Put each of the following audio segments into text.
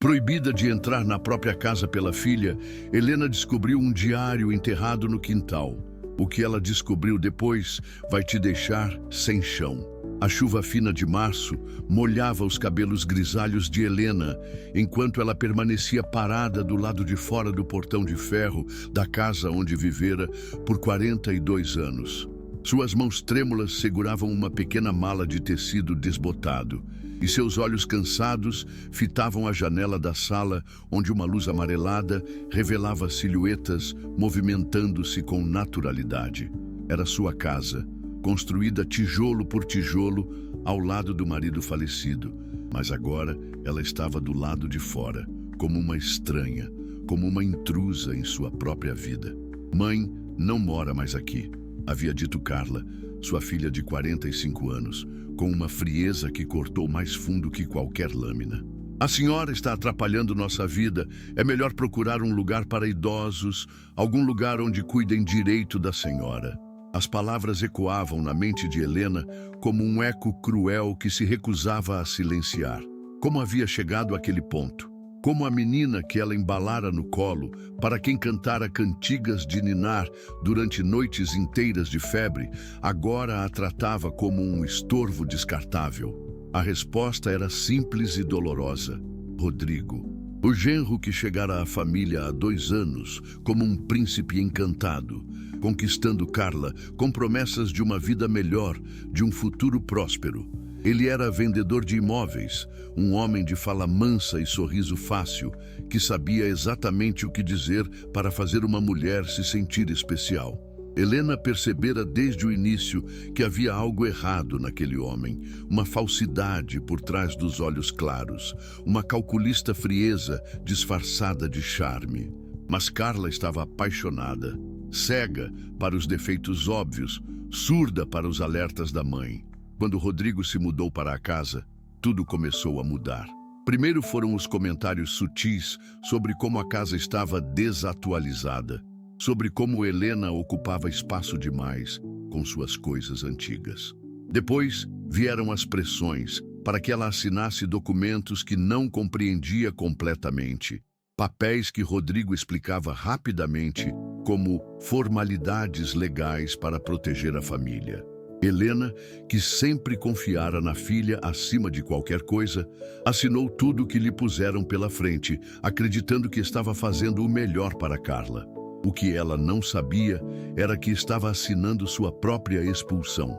Proibida de entrar na própria casa pela filha, Helena descobriu um diário enterrado no quintal. O que ela descobriu depois vai te deixar sem chão. A chuva fina de março molhava os cabelos grisalhos de Helena, enquanto ela permanecia parada do lado de fora do portão de ferro da casa onde vivera por 42 anos. Suas mãos trêmulas seguravam uma pequena mala de tecido desbotado, e seus olhos cansados fitavam a janela da sala, onde uma luz amarelada revelava silhuetas movimentando-se com naturalidade. Era sua casa, construída tijolo por tijolo ao lado do marido falecido, mas agora ela estava do lado de fora, como uma estranha, como uma intrusa em sua própria vida. "Mãe não mora mais aqui", havia dito Carla, sua filha de 45 anos, com uma frieza que cortou mais fundo que qualquer lâmina. "A senhora está atrapalhando nossa vida. É melhor procurar um lugar para idosos, algum lugar onde cuidem direito da senhora." As palavras ecoavam na mente de Helena como um eco cruel que se recusava a silenciar. Como havia chegado àquele ponto? Como a menina que ela embalara no colo, para quem cantara cantigas de ninar durante noites inteiras de febre, agora a tratava como um estorvo descartável. A resposta era simples e dolorosa: Rodrigo. O genro que chegara à família há 2 anos, como um príncipe encantado, conquistando Carla com promessas de uma vida melhor, de um futuro próspero. Ele era vendedor de imóveis, um homem de fala mansa e sorriso fácil, que sabia exatamente o que dizer para fazer uma mulher se sentir especial. Helena percebera desde o início que havia algo errado naquele homem, uma falsidade por trás dos olhos claros, uma calculista frieza disfarçada de charme. Mas Carla estava apaixonada, cega para os defeitos óbvios, surda para os alertas da mãe. Quando Rodrigo se mudou para a casa, tudo começou a mudar. Primeiro foram os comentários sutis sobre como a casa estava desatualizada, sobre como Helena ocupava espaço demais com suas coisas antigas. Depois vieram as pressões para que ela assinasse documentos que não compreendia completamente, papéis que Rodrigo explicava rapidamente como formalidades legais para proteger a família. Helena, que sempre confiara na filha acima de qualquer coisa, assinou tudo o que lhe puseram pela frente, acreditando que estava fazendo o melhor para Carla. O que ela não sabia era que estava assinando sua própria expulsão.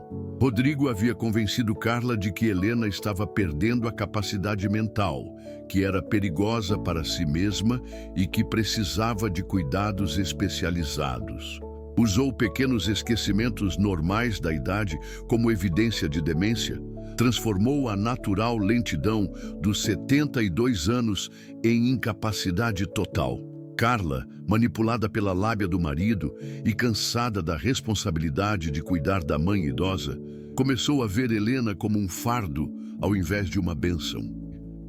Rodrigo havia convencido Carla de que Helena estava perdendo a capacidade mental, que era perigosa para si mesma e que precisava de cuidados especializados. Usou pequenos esquecimentos normais da idade como evidência de demência, transformou a natural lentidão dos 72 anos em incapacidade total. Carla, manipulada pela lábia do marido e cansada da responsabilidade de cuidar da mãe idosa, começou a ver Helena como um fardo ao invés de uma bênção.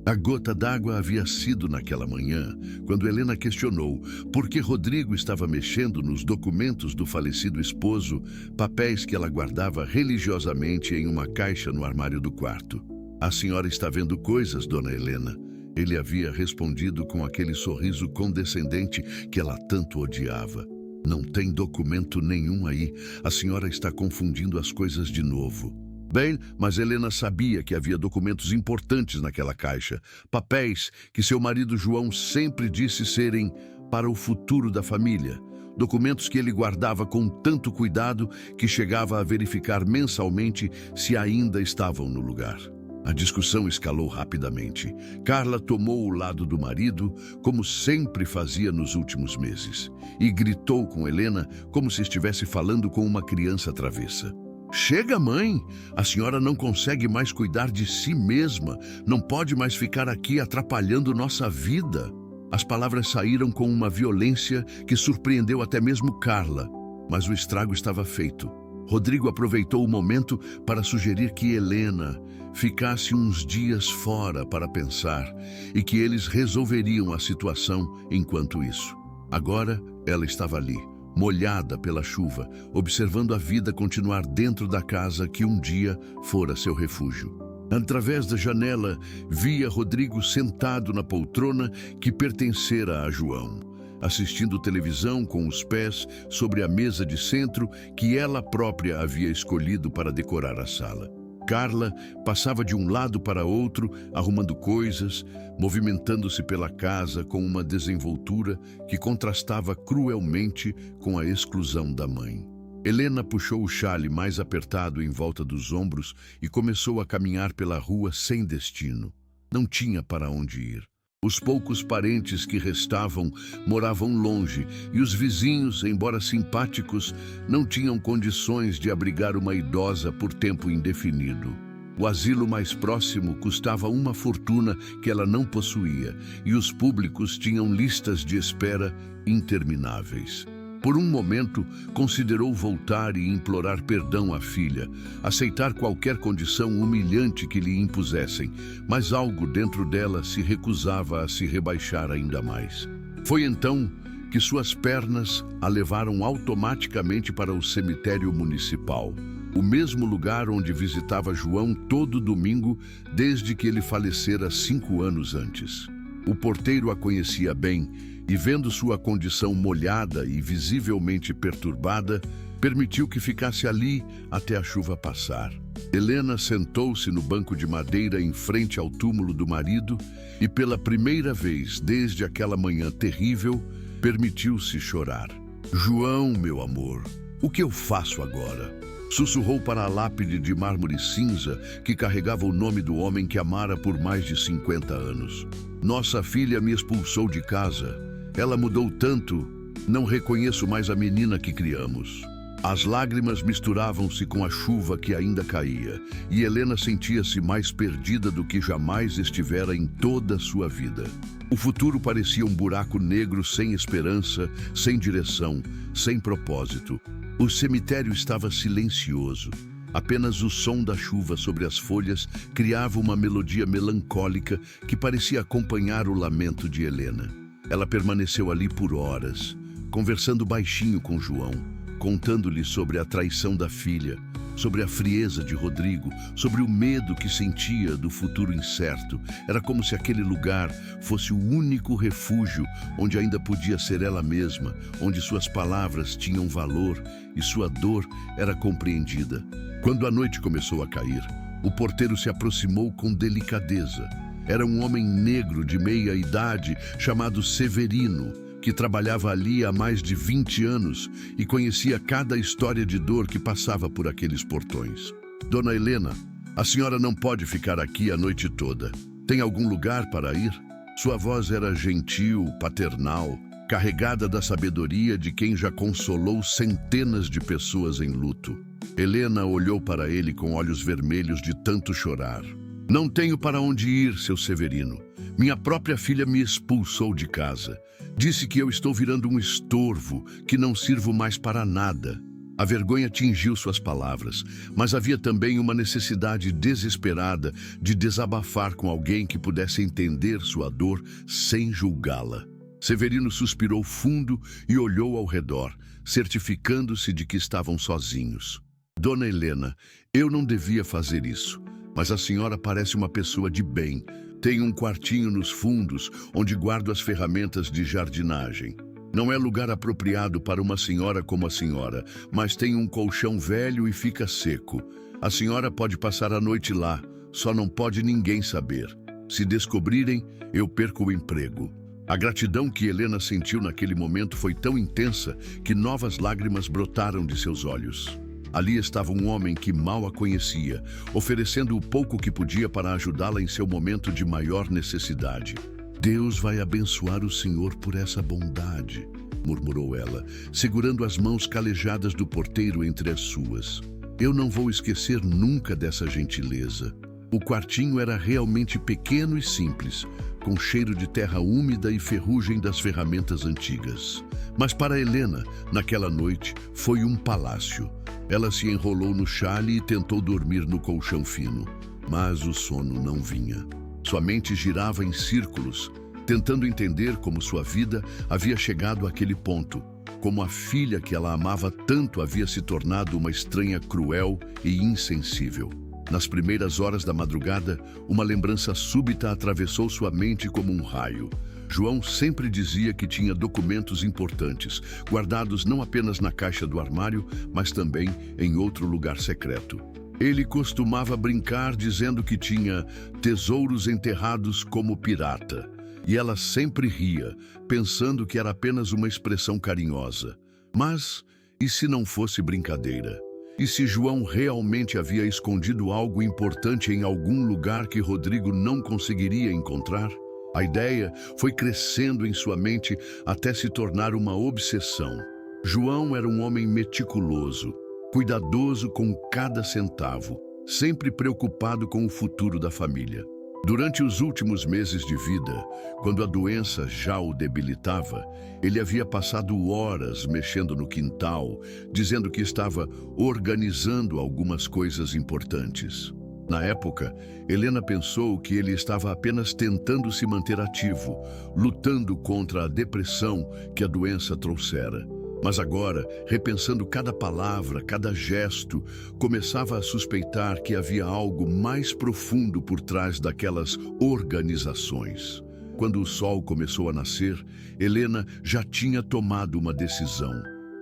A gota d'água havia sido naquela manhã, quando Helena questionou por que Rodrigo estava mexendo nos documentos do falecido esposo, papéis que ela guardava religiosamente em uma caixa no armário do quarto. "A senhora está vendo coisas, dona Helena." Ele havia respondido com aquele sorriso condescendente que ela tanto odiava. "Não tem documento nenhum aí. A senhora está confundindo as coisas de novo." Bem, mas Helena sabia que havia documentos importantes naquela caixa, papéis que seu marido João sempre disse serem para o futuro da família, documentos que ele guardava com tanto cuidado que chegava a verificar mensalmente se ainda estavam no lugar. A discussão escalou rapidamente. Carla tomou o lado do marido, como sempre fazia nos últimos meses, e gritou com Helena como se estivesse falando com uma criança travessa. "Chega, mãe! A senhora não consegue mais cuidar de si mesma. Não pode mais ficar aqui atrapalhando nossa vida." As palavras saíram com uma violência que surpreendeu até mesmo Carla, mas o estrago estava feito. Rodrigo aproveitou o momento para sugerir que Helena ficasse uns dias fora para pensar e que eles resolveriam a situação enquanto isso. Agora ela estava ali, molhada pela chuva, observando a vida continuar dentro da casa que um dia fora seu refúgio. Através da janela, via Rodrigo sentado na poltrona que pertencera a João, assistindo televisão com os pés sobre a mesa de centro que ela própria havia escolhido para decorar a sala. Carla passava de um lado para outro, arrumando coisas, movimentando-se pela casa com uma desenvoltura que contrastava cruelmente com a exclusão da mãe. Helena puxou o xale mais apertado em volta dos ombros e começou a caminhar pela rua sem destino. Não tinha para onde ir. Os poucos parentes que restavam moravam longe e os vizinhos, embora simpáticos, não tinham condições de abrigar uma idosa por tempo indefinido. O asilo mais próximo custava uma fortuna que ela não possuía e os públicos tinham listas de espera intermináveis. Por um momento, considerou voltar e implorar perdão à filha, aceitar qualquer condição humilhante que lhe impusessem, mas algo dentro dela se recusava a se rebaixar ainda mais. Foi então que suas pernas a levaram automaticamente para o cemitério municipal, o mesmo lugar onde visitava João todo domingo desde que ele falecera 5 anos antes. O porteiro a conhecia bem e, vendo sua condição molhada e visivelmente perturbada, permitiu que ficasse ali até a chuva passar. Helena sentou-se no banco de madeira em frente ao túmulo do marido e, pela primeira vez desde aquela manhã terrível, permitiu-se chorar. "João, meu amor, o que eu faço agora?" Sussurrou para a lápide de mármore cinza que carregava o nome do homem que amara por mais de 50 anos. "Nossa filha me expulsou de casa. Ela mudou tanto, não reconheço mais a menina que criamos." As lágrimas misturavam-se com a chuva que ainda caía, e Helena sentia-se mais perdida do que jamais estivera em toda a sua vida. O futuro parecia um buraco negro sem esperança, sem direção, sem propósito. O cemitério estava silencioso. Apenas o som da chuva sobre as folhas criava uma melodia melancólica que parecia acompanhar o lamento de Helena. Ela permaneceu ali por horas, conversando baixinho com João, contando-lhe sobre a traição da filha, sobre a frieza de Rodrigo, sobre o medo que sentia do futuro incerto. Era como se aquele lugar fosse o único refúgio onde ainda podia ser ela mesma, onde suas palavras tinham valor e sua dor era compreendida. Quando a noite começou a cair, o porteiro se aproximou com delicadeza. Era um homem negro de meia idade chamado Severino, que trabalhava ali há mais de 20 anos e conhecia cada história de dor que passava por aqueles portões. "Dona Helena, a senhora não pode ficar aqui a noite toda. Tem algum lugar para ir?" Sua voz era gentil, paternal, carregada da sabedoria de quem já consolou centenas de pessoas em luto. Helena olhou para ele com olhos vermelhos de tanto chorar. "Não tenho para onde ir, seu Severino. Minha própria filha me expulsou de casa. Disse que eu estou virando um estorvo, que não sirvo mais para nada." A vergonha tingiu suas palavras, mas havia também uma necessidade desesperada de desabafar com alguém que pudesse entender sua dor sem julgá-la. Severino suspirou fundo e olhou ao redor, certificando-se de que estavam sozinhos. "Dona Helena, eu não devia fazer isso, mas a senhora parece uma pessoa de bem. Tenho um quartinho nos fundos, onde guardo as ferramentas de jardinagem. Não é lugar apropriado para uma senhora como a senhora, mas tem um colchão velho e fica seco. A senhora pode passar a noite lá, só não pode ninguém saber. Se descobrirem, eu perco o emprego." A gratidão que Helena sentiu naquele momento foi tão intensa que novas lágrimas brotaram de seus olhos. Ali estava um homem que mal a conhecia, oferecendo o pouco que podia para ajudá-la em seu momento de maior necessidade. "Deus vai abençoar o senhor por essa bondade", murmurou ela, segurando as mãos calejadas do porteiro entre as suas. "Eu não vou esquecer nunca dessa gentileza." O quartinho era realmente pequeno e simples, com cheiro de terra úmida e ferrugem das ferramentas antigas. Mas para Helena, naquela noite, foi um palácio. Ela se enrolou no xale e tentou dormir no colchão fino, mas o sono não vinha. Sua mente girava em círculos, tentando entender como sua vida havia chegado àquele ponto, como a filha que ela amava tanto havia se tornado uma estranha cruel e insensível. Nas primeiras horas da madrugada, uma lembrança súbita atravessou sua mente como um raio. João sempre dizia que tinha documentos importantes, guardados não apenas na caixa do armário, mas também em outro lugar secreto. Ele costumava brincar dizendo que tinha tesouros enterrados como pirata. E ela sempre ria, pensando que era apenas uma expressão carinhosa. Mas, e se não fosse brincadeira? E se João realmente havia escondido algo importante em algum lugar que Rodrigo não conseguiria encontrar? A ideia foi crescendo em sua mente até se tornar uma obsessão. João era um homem meticuloso, cuidadoso com cada centavo, sempre preocupado com o futuro da família. Durante os últimos meses de vida, quando a doença já o debilitava, ele havia passado horas mexendo no quintal, dizendo que estava organizando algumas coisas importantes. Na época, Helena pensou que ele estava apenas tentando se manter ativo, lutando contra a depressão que a doença trouxera. Mas agora, repensando cada palavra, cada gesto, começava a suspeitar que havia algo mais profundo por trás daquelas organizações. Quando o sol começou a nascer, Helena já tinha tomado uma decisão.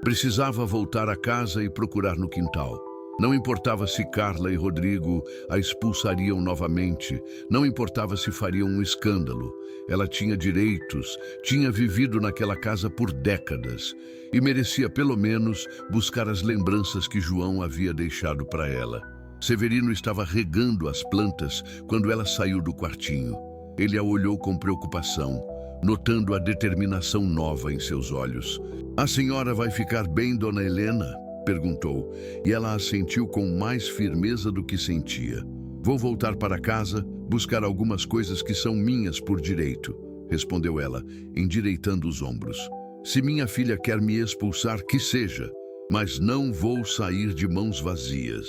Precisava voltar a casa e procurar no quintal. Não importava se Carla e Rodrigo a expulsariam novamente, não importava se fariam um escândalo. Ela tinha direitos, tinha vivido naquela casa por décadas e merecia pelo menos buscar as lembranças que João havia deixado para ela. Severino estava regando as plantas quando ela saiu do quartinho. Ele a olhou com preocupação, notando a determinação nova em seus olhos. "A senhora vai ficar bem, dona Helena?" perguntou, e ela assentiu com mais firmeza do que sentia. "Vou voltar para casa, buscar algumas coisas que são minhas por direito", respondeu ela, endireitando os ombros. "Se minha filha quer me expulsar, que seja, mas não vou sair de mãos vazias."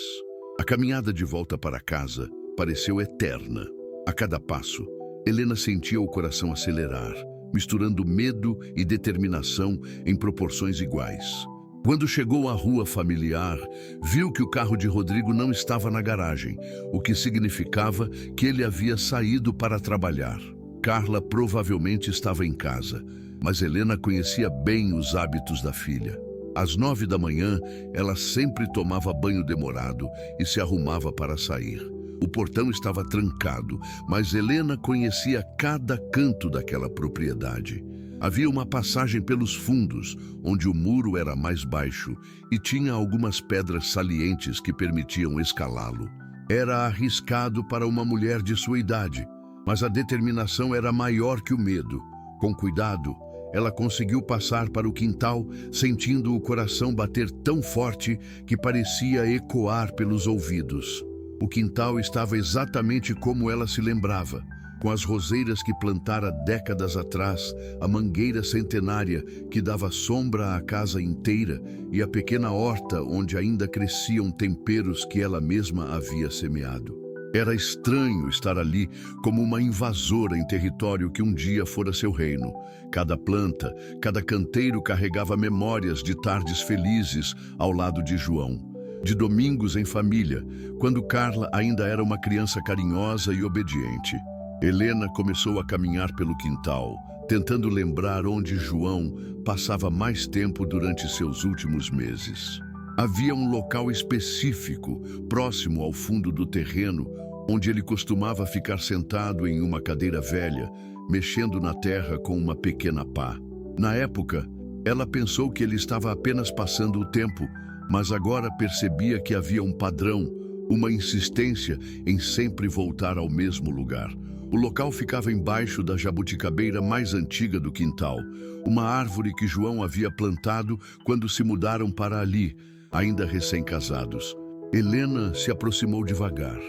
A caminhada de volta para casa pareceu eterna. A cada passo, Helena sentia o coração acelerar, misturando medo e determinação em proporções iguais. Quando chegou à rua familiar, viu que o carro de Rodrigo não estava na garagem, o que significava que ele havia saído para trabalhar. Carla provavelmente estava em casa, mas Helena conhecia bem os hábitos da filha. Às 9 da manhã, ela sempre tomava banho demorado e se arrumava para sair. O portão estava trancado, mas Helena conhecia cada canto daquela propriedade. Havia uma passagem pelos fundos, onde o muro era mais baixo e tinha algumas pedras salientes que permitiam escalá-lo. Era arriscado para uma mulher de sua idade, mas a determinação era maior que o medo. Com cuidado, ela conseguiu passar para o quintal, sentindo o coração bater tão forte que parecia ecoar pelos ouvidos. O quintal estava exatamente como ela se lembrava, com as roseiras que plantara décadas atrás, a mangueira centenária que dava sombra à casa inteira e a pequena horta onde ainda cresciam temperos que ela mesma havia semeado. Era estranho estar ali como uma invasora em território que um dia fora seu reino. Cada planta, cada canteiro carregava memórias de tardes felizes ao lado de João, de domingos em família, quando Carla ainda era uma criança carinhosa e obediente. Helena começou a caminhar pelo quintal, tentando lembrar onde João passava mais tempo durante seus últimos meses. Havia um local específico, próximo ao fundo do terreno, onde ele costumava ficar sentado em uma cadeira velha, mexendo na terra com uma pequena pá. Na época, ela pensou que ele estava apenas passando o tempo, mas agora percebia que havia um padrão, uma insistência em sempre voltar ao mesmo lugar. O local ficava embaixo da jabuticabeira mais antiga do quintal, uma árvore que João havia plantado quando se mudaram para ali, ainda recém-casados. Helena se aproximou devagar,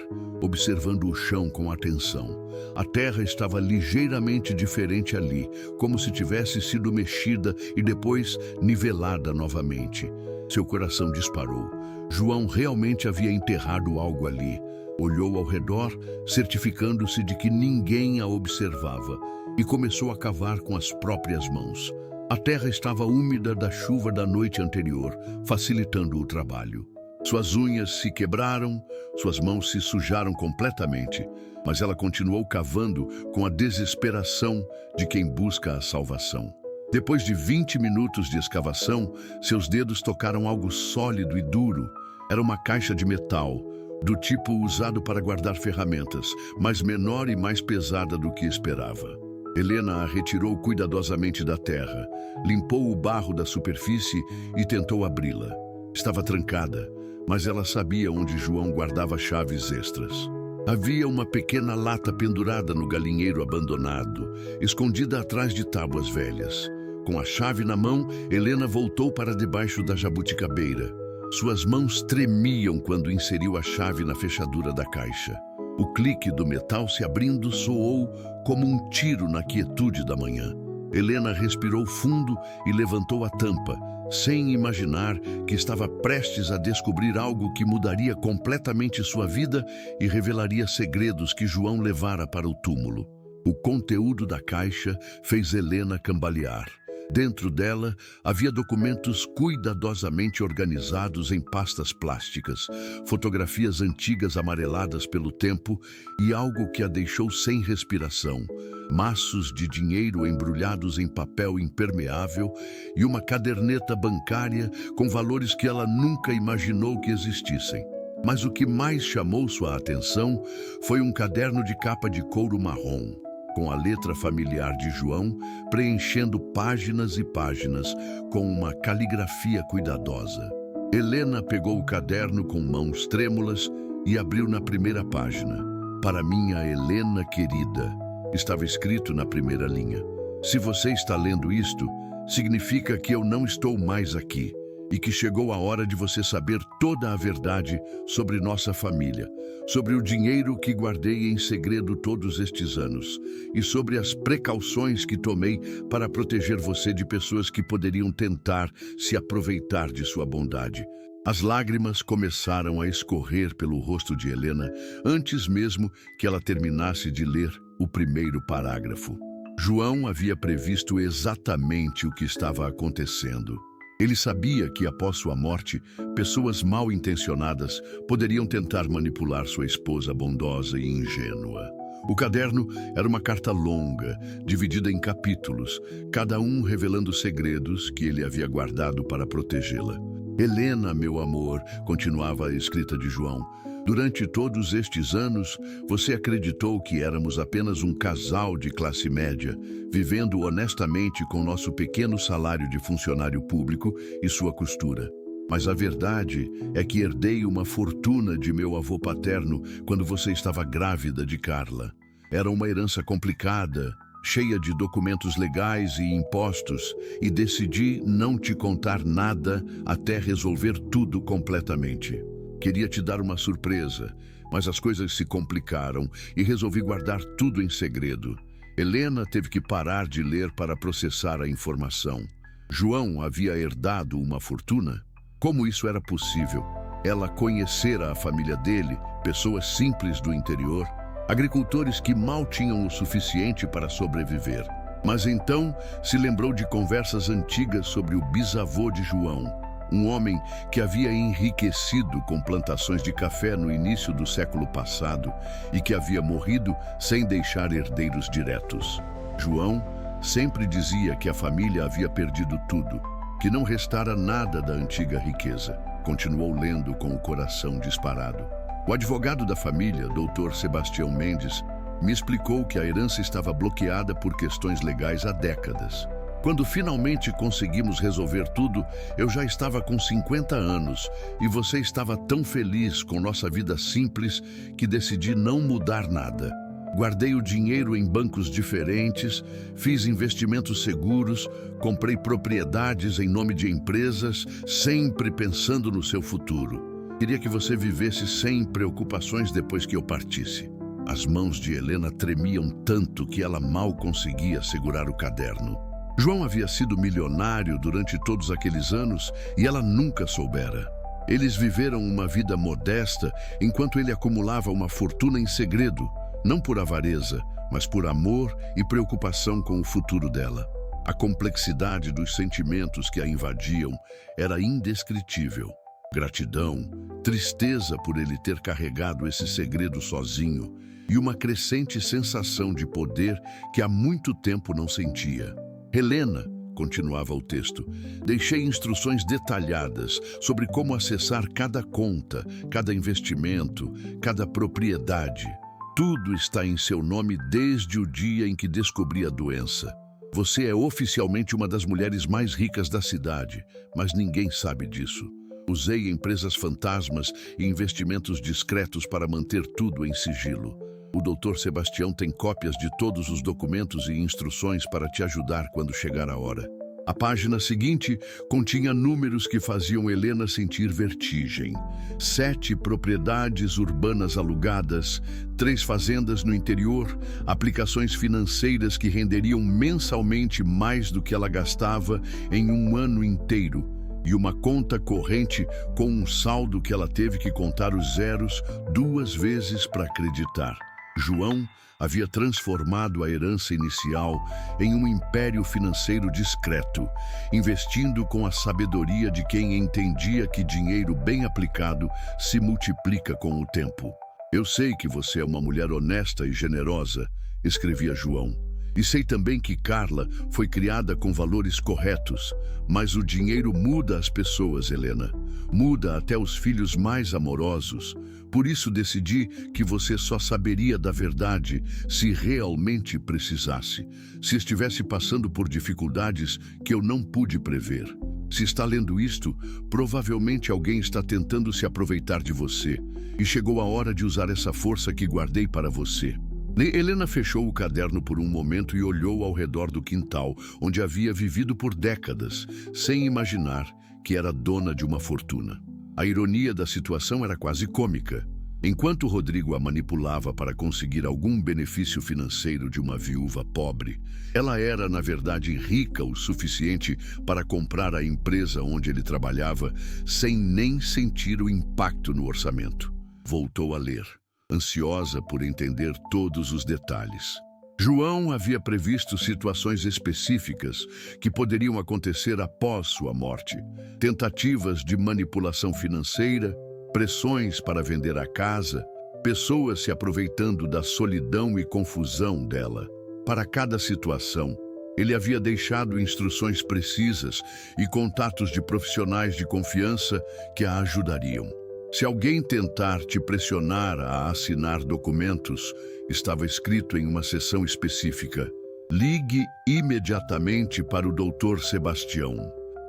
observando o chão com atenção. A terra estava ligeiramente diferente ali, como se tivesse sido mexida e depois nivelada novamente. Seu coração disparou. João realmente havia enterrado algo ali. Olhou ao redor, certificando-se de que ninguém a observava, e começou a cavar com as próprias mãos. A terra estava úmida da chuva da noite anterior, facilitando o trabalho. Suas unhas se quebraram, suas mãos se sujaram completamente, mas ela continuou cavando com a desesperação de quem busca a salvação. Depois de 20 minutos de escavação, seus dedos tocaram algo sólido e duro. Era uma caixa de metal, do tipo usado para guardar ferramentas, mas menor e mais pesada do que esperava. Helena a retirou cuidadosamente da terra, limpou o barro da superfície e tentou abri-la. Estava trancada, mas ela sabia onde João guardava chaves extras. Havia uma pequena lata pendurada no galinheiro abandonado, escondida atrás de tábuas velhas. Com a chave na mão, Helena voltou para debaixo da jabuticabeira. Suas mãos tremiam quando inseriu a chave na fechadura da caixa. O clique do metal se abrindo soou como um tiro na quietude da manhã. Helena respirou fundo e levantou a tampa, sem imaginar que estava prestes a descobrir algo que mudaria completamente sua vida e revelaria segredos que João levara para o túmulo. O conteúdo da caixa fez Helena cambalear. Dentro dela havia documentos cuidadosamente organizados em pastas plásticas, fotografias antigas amareladas pelo tempo e algo que a deixou sem respiração: maços de dinheiro embrulhados em papel impermeável e uma caderneta bancária com valores que ela nunca imaginou que existissem. Mas o que mais chamou sua atenção foi um caderno de capa de couro marrom, com a letra familiar de João, preenchendo páginas e páginas com uma caligrafia cuidadosa. Helena pegou o caderno com mãos trêmulas e abriu na primeira página. Para minha Helena querida, estava escrito na primeira linha. Se você está lendo isto, significa que eu não estou mais aqui e que chegou a hora de você saber toda a verdade sobre nossa família, sobre o dinheiro que guardei em segredo todos estes anos e sobre as precauções que tomei para proteger você de pessoas que poderiam tentar se aproveitar de sua bondade. As lágrimas começaram a escorrer pelo rosto de Helena antes mesmo que ela terminasse de ler o primeiro parágrafo. João havia previsto exatamente o que estava acontecendo. Ele sabia que, após sua morte, pessoas mal intencionadas poderiam tentar manipular sua esposa bondosa e ingênua. O caderno era uma carta longa, dividida em capítulos, cada um revelando segredos que ele havia guardado para protegê-la. Helena, meu amor, continuava a escrita de João, durante todos estes anos, você acreditou que éramos apenas um casal de classe média, vivendo honestamente com nosso pequeno salário de funcionário público e sua costura. Mas a verdade é que herdei uma fortuna de meu avô paterno quando você estava grávida de Carla. Era uma herança complicada, cheia de documentos legais e impostos, e decidi não te contar nada até resolver tudo completamente. Queria te dar uma surpresa, mas as coisas se complicaram e resolvi guardar tudo em segredo. Helena teve que parar de ler para processar a informação. João havia herdado uma fortuna? Como isso era possível? Ela conhecera a família dele, pessoas simples do interior, agricultores que mal tinham o suficiente para sobreviver. Mas então se lembrou de conversas antigas sobre o bisavô de João, um homem que havia enriquecido com plantações de café no início do século passado e que havia morrido sem deixar herdeiros diretos. João sempre dizia que a família havia perdido tudo, que não restara nada da antiga riqueza. Continuou lendo com o coração disparado. O advogado da família, Dr. Sebastião Mendes, me explicou que a herança estava bloqueada por questões legais há décadas. Quando finalmente conseguimos resolver tudo, eu já estava com 50 anos e você estava tão feliz com nossa vida simples que decidi não mudar nada. Guardei o dinheiro em bancos diferentes, fiz investimentos seguros, comprei propriedades em nome de empresas, sempre pensando no seu futuro. Queria que você vivesse sem preocupações depois que eu partisse. As mãos de Helena tremiam tanto que ela mal conseguia segurar o caderno. João havia sido milionário durante todos aqueles anos e ela nunca soubera. Eles viveram uma vida modesta enquanto ele acumulava uma fortuna em segredo, não por avareza, mas por amor e preocupação com o futuro dela. A complexidade dos sentimentos que a invadiam era indescritível. Gratidão, tristeza por ele ter carregado esse segredo sozinho e uma crescente sensação de poder que há muito tempo não sentia. Helena, continuava o texto, deixei instruções detalhadas sobre como acessar cada conta, cada investimento, cada propriedade. Tudo está em seu nome desde o dia em que descobri a doença. Você é oficialmente uma das mulheres mais ricas da cidade, mas ninguém sabe disso. Usei empresas fantasmas e investimentos discretos para manter tudo em sigilo. O Dr. Sebastião tem cópias de todos os documentos e instruções para te ajudar quando chegar a hora. A página seguinte continha números que faziam Helena sentir vertigem. 7 propriedades urbanas alugadas, 3 fazendas no interior, aplicações financeiras que renderiam mensalmente mais do que ela gastava em um ano inteiro, e uma conta corrente com um saldo que ela teve que contar os zeros 2 vezes para acreditar. João havia transformado a herança inicial em um império financeiro discreto, investindo com a sabedoria de quem entendia que dinheiro bem aplicado se multiplica com o tempo. Eu sei que você é uma mulher honesta e generosa, escrevia João. E sei também que Carla foi criada com valores corretos, mas o dinheiro muda as pessoas, Helena. Muda até os filhos mais amorosos. Por isso decidi que você só saberia da verdade se realmente precisasse, se estivesse passando por dificuldades que eu não pude prever. Se está lendo isto, provavelmente alguém está tentando se aproveitar de você, e chegou a hora de usar essa força que guardei para você. Helena fechou o caderno por um momento e olhou ao redor do quintal, onde havia vivido por décadas, sem imaginar que era dona de uma fortuna. A ironia da situação era quase cômica. Enquanto Rodrigo a manipulava para conseguir algum benefício financeiro de uma viúva pobre, ela era, na verdade, rica o suficiente para comprar a empresa onde ele trabalhava, sem nem sentir o impacto no orçamento. Voltou a ler, ansiosa por entender todos os detalhes. João havia previsto situações específicas que poderiam acontecer após sua morte. Tentativas de manipulação financeira, pressões para vender a casa, pessoas se aproveitando da solidão e confusão dela. Para cada situação, ele havia deixado instruções precisas e contatos de profissionais de confiança que a ajudariam. Se alguém tentar te pressionar a assinar documentos, estava escrito em uma seção específica: ligue imediatamente para o Dr. Sebastião.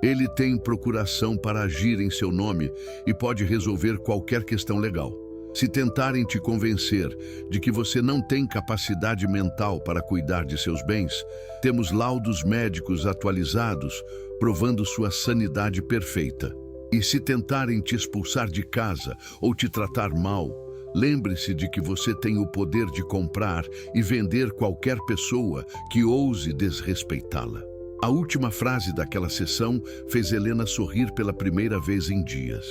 Ele tem procuração para agir em seu nome e pode resolver qualquer questão legal. Se tentarem te convencer de que você não tem capacidade mental para cuidar de seus bens, temos laudos médicos atualizados provando sua sanidade perfeita. E se tentarem te expulsar de casa ou te tratar mal, lembre-se de que você tem o poder de comprar e vender qualquer pessoa que ouse desrespeitá-la. A última frase daquela sessão fez Helena sorrir pela primeira vez em dias.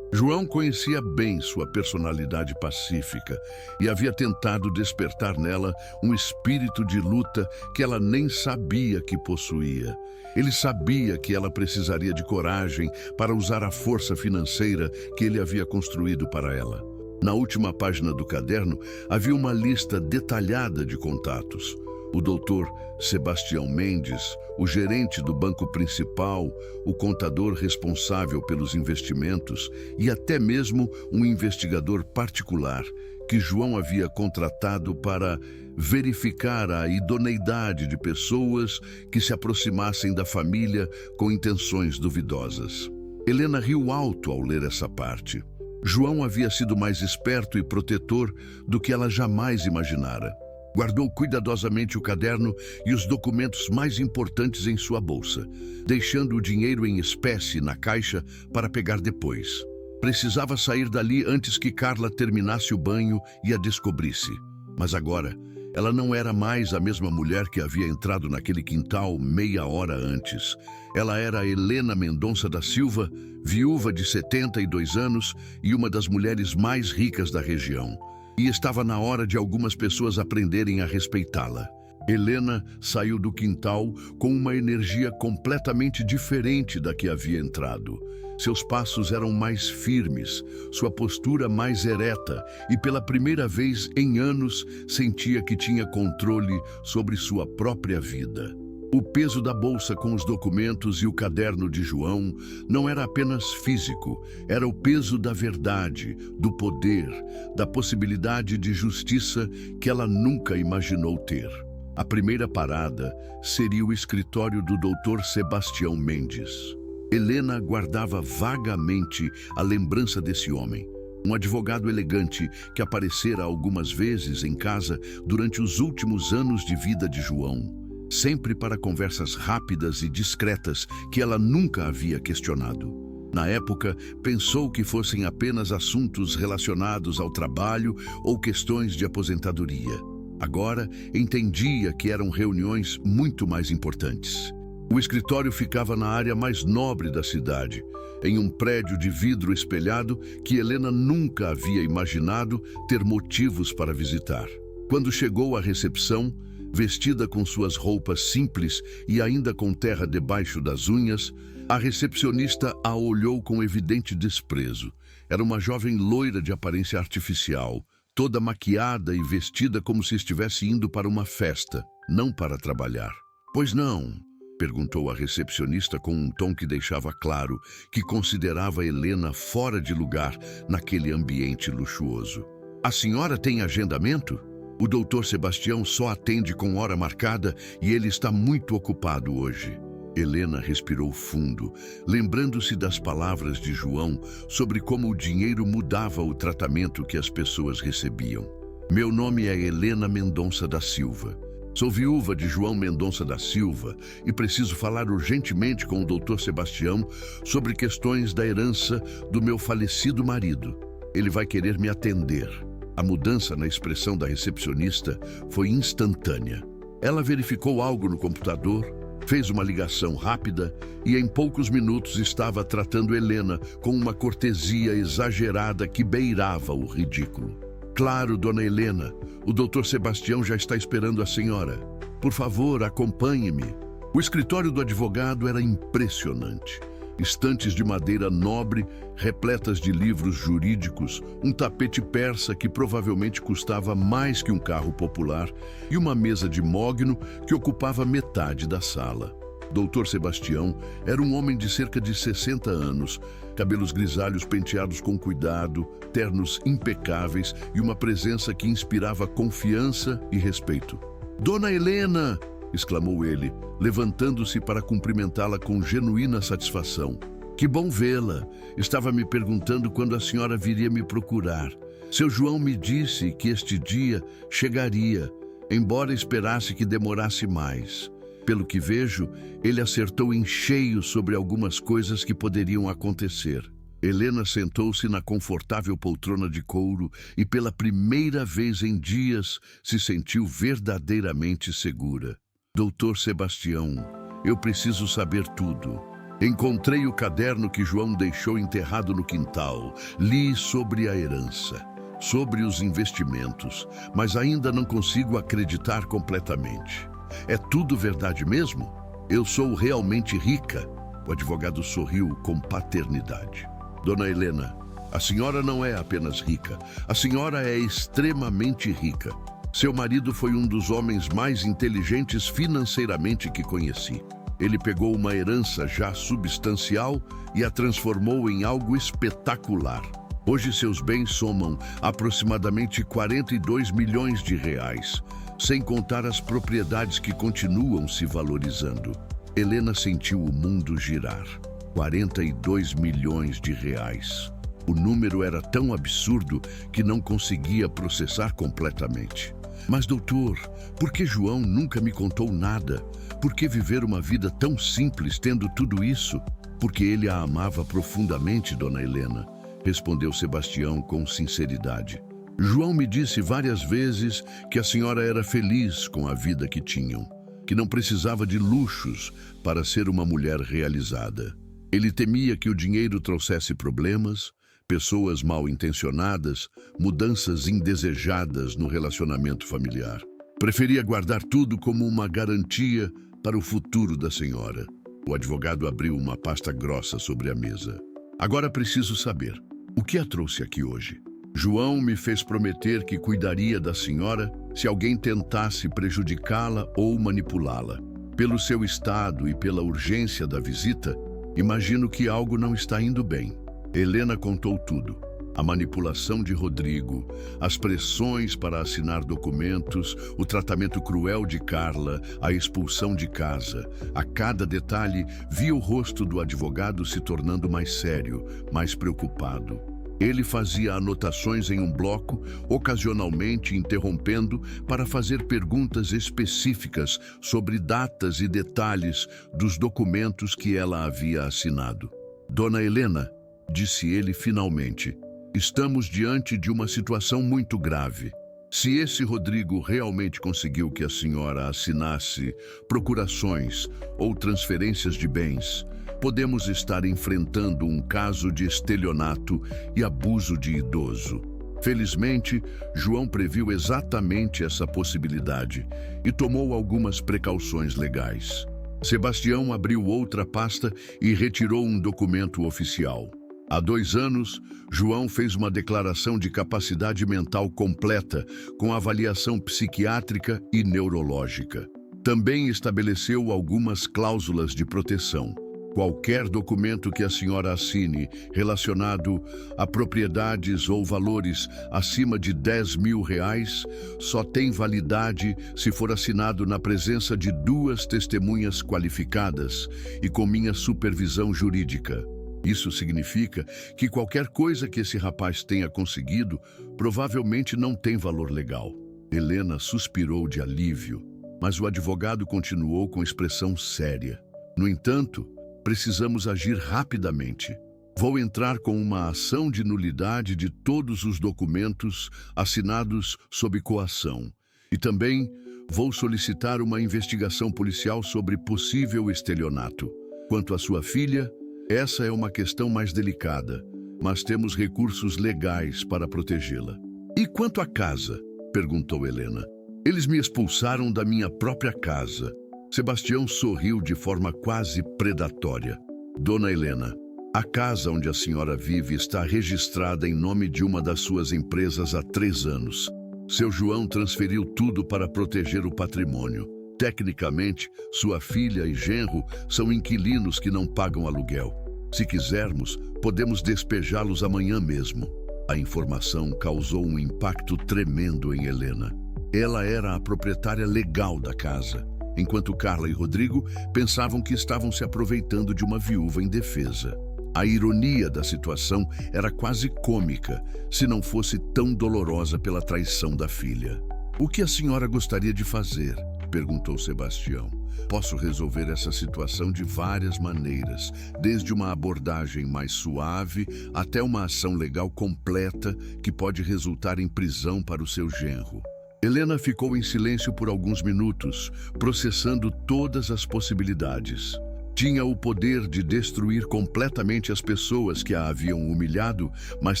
João conhecia bem sua personalidade pacífica e havia tentado despertar nela um espírito de luta que ela nem sabia que possuía. Ele sabia que ela precisaria de coragem para usar a força financeira que ele havia construído para ela. Na última página do caderno havia uma lista detalhada de contatos. O Dr. Sebastião Mendes, o gerente do banco principal, o contador responsável pelos investimentos e até mesmo um investigador particular que João havia contratado para verificar a idoneidade de pessoas que se aproximassem da família com intenções duvidosas. Helena riu alto ao ler essa parte. João havia sido mais esperto e protetor do que ela jamais imaginara. Guardou cuidadosamente o caderno e os documentos mais importantes em sua bolsa, deixando o dinheiro em espécie na caixa para pegar depois. Precisava sair dali antes que Carla terminasse o banho e a descobrisse. Mas agora, ela não era mais a mesma mulher que havia entrado naquele quintal meia hora antes. Ela era Helena Mendonça da Silva, viúva de 72 anos e uma das mulheres mais ricas da região. E estava na hora de algumas pessoas aprenderem a respeitá-la. Helena saiu do quintal com uma energia completamente diferente da que havia entrado. Seus passos eram mais firmes, sua postura mais ereta e pela primeira vez em anos sentia que tinha controle sobre sua própria vida. O peso da bolsa com os documentos e o caderno de João não era apenas físico, era o peso da verdade, do poder, da possibilidade de justiça que ela nunca imaginou ter. A primeira parada seria o escritório do Dr. Sebastião Mendes. Helena guardava vagamente a lembrança desse homem. Um advogado elegante que aparecera algumas vezes em casa durante os últimos anos de vida de João. Sempre para conversas rápidas e discretas que ela nunca havia questionado. Na época, pensou que fossem apenas assuntos relacionados ao trabalho ou questões de aposentadoria. Agora, entendia que eram reuniões muito mais importantes. O escritório ficava na área mais nobre da cidade, em um prédio de vidro espelhado que Helena nunca havia imaginado ter motivos para visitar. Quando chegou à recepção, vestida com suas roupas simples e ainda com terra debaixo das unhas, a recepcionista a olhou com evidente desprezo. Era uma jovem loira de aparência artificial, toda maquiada e vestida como se estivesse indo para uma festa, não para trabalhar. "Pois não?", perguntou a recepcionista com um tom que deixava claro que considerava Helena fora de lugar naquele ambiente luxuoso. "A senhora tem agendamento? O Dr. Sebastião só atende com hora marcada e ele está muito ocupado hoje." Helena respirou fundo, lembrando-se das palavras de João sobre como o dinheiro mudava o tratamento que as pessoas recebiam. "Meu nome é Helena Mendonça da Silva. Sou viúva de João Mendonça da Silva e preciso falar urgentemente com o Dr. Sebastião sobre questões da herança do meu falecido marido. Ele vai querer me atender." A mudança na expressão da recepcionista foi instantânea. Ela verificou algo no computador, fez uma ligação rápida e em poucos minutos estava tratando Helena com uma cortesia exagerada que beirava o ridículo. "Claro, dona Helena, o Dr. Sebastião já está esperando a senhora. Por favor, acompanhe-me." O escritório do advogado era impressionante. Estantes de madeira nobre, repletas de livros jurídicos, um tapete persa que provavelmente custava mais que um carro popular e uma mesa de mogno que ocupava metade da sala. Dr. Sebastião era um homem de cerca de 60 anos, cabelos grisalhos penteados com cuidado, ternos impecáveis e uma presença que inspirava confiança e respeito. "Dona Helena!", exclamou ele, levantando-se para cumprimentá-la com genuína satisfação. "Que bom vê-la. Estava me perguntando quando a senhora viria me procurar. Seu João me disse que este dia chegaria, embora esperasse que demorasse mais. Pelo que vejo, ele acertou em cheio sobre algumas coisas que poderiam acontecer." Helena sentou-se na confortável poltrona de couro e pela primeira vez em dias se sentiu verdadeiramente segura. "Doutor Sebastião, eu preciso saber tudo. Encontrei o caderno que João deixou enterrado no quintal. Li sobre a herança, sobre os investimentos, mas ainda não consigo acreditar completamente. É tudo verdade mesmo? Eu sou realmente rica?" O advogado sorriu com paternidade. "Dona Helena, a senhora não é apenas rica, a senhora é extremamente rica. Seu marido foi um dos homens mais inteligentes financeiramente que conheci. Ele pegou uma herança já substancial e a transformou em algo espetacular. Hoje seus bens somam aproximadamente 42 milhões de reais, sem contar as propriedades que continuam se valorizando." Helena sentiu o mundo girar. 42 milhões de reais. O número era tão absurdo que não conseguia processar completamente. "Mas, doutor, por que João nunca me contou nada? Por que viver uma vida tão simples tendo tudo isso?" "Porque ele a amava profundamente, dona Helena", respondeu Sebastião com sinceridade. "João me disse várias vezes que a senhora era feliz com a vida que tinham, que não precisava de luxos para ser uma mulher realizada. Ele temia que o dinheiro trouxesse problemas, pessoas mal intencionadas, mudanças indesejadas no relacionamento familiar. Preferia guardar tudo como uma garantia para o futuro da senhora. O advogado abriu uma pasta grossa sobre a mesa. Agora preciso saber, o que a trouxe aqui hoje? João me fez prometer que cuidaria da senhora se alguém tentasse prejudicá-la ou manipulá-la. Pelo seu estado e pela urgência da visita, imagino que algo não está indo bem. Helena contou tudo. A manipulação de Rodrigo, as pressões para assinar documentos, o tratamento cruel de Carla, a expulsão de casa. A cada detalhe, via o rosto do advogado se tornando mais sério, mais preocupado. Ele fazia anotações em um bloco, ocasionalmente interrompendo para fazer perguntas específicas sobre datas e detalhes dos documentos que ela havia assinado. Dona Helena, disse ele finalmente, estamos diante de uma situação muito grave. Se esse Rodrigo realmente conseguiu que a senhora assinasse procurações ou transferências de bens, podemos estar enfrentando um caso de estelionato e abuso de idoso. Felizmente, João previu exatamente essa possibilidade e tomou algumas precauções legais. Sebastião abriu outra pasta e retirou um documento oficial. Há 2 anos, João fez uma declaração de capacidade mental completa, com avaliação psiquiátrica e neurológica. Também estabeleceu algumas cláusulas de proteção. Qualquer documento que a senhora assine relacionado a propriedades ou valores acima de R$ 10.000 só tem validade se for assinado na presença de 2 testemunhas qualificadas e com minha supervisão jurídica. Isso significa que qualquer coisa que esse rapaz tenha conseguido provavelmente não tem valor legal. Helena suspirou de alívio, mas o advogado continuou com expressão séria. No entanto, precisamos agir rapidamente. Vou entrar com uma ação de nulidade de todos os documentos assinados sob coação. E também vou solicitar uma investigação policial sobre possível estelionato. Quanto à sua filha, essa é uma questão mais delicada, mas temos recursos legais para protegê-la. E quanto à casa? Perguntou Helena. Eles me expulsaram da minha própria casa. Sebastião sorriu de forma quase predatória. Dona Helena, a casa onde a senhora vive está registrada em nome de uma das suas empresas há 3 anos. Seu João transferiu tudo para proteger o patrimônio. Tecnicamente, sua filha e genro são inquilinos que não pagam aluguel. Se quisermos, podemos despejá-los amanhã mesmo. A informação causou um impacto tremendo em Helena. Ela era a proprietária legal da casa, enquanto Carla e Rodrigo pensavam que estavam se aproveitando de uma viúva indefesa. A ironia da situação era quase cômica, se não fosse tão dolorosa pela traição da filha. O que a senhora gostaria de fazer? Perguntou Sebastião. Posso resolver essa situação de várias maneiras, desde uma abordagem mais suave até uma ação legal completa que pode resultar em prisão para o seu genro. Helena ficou em silêncio por alguns minutos, processando todas as possibilidades. Tinha o poder de destruir completamente as pessoas que a haviam humilhado, mas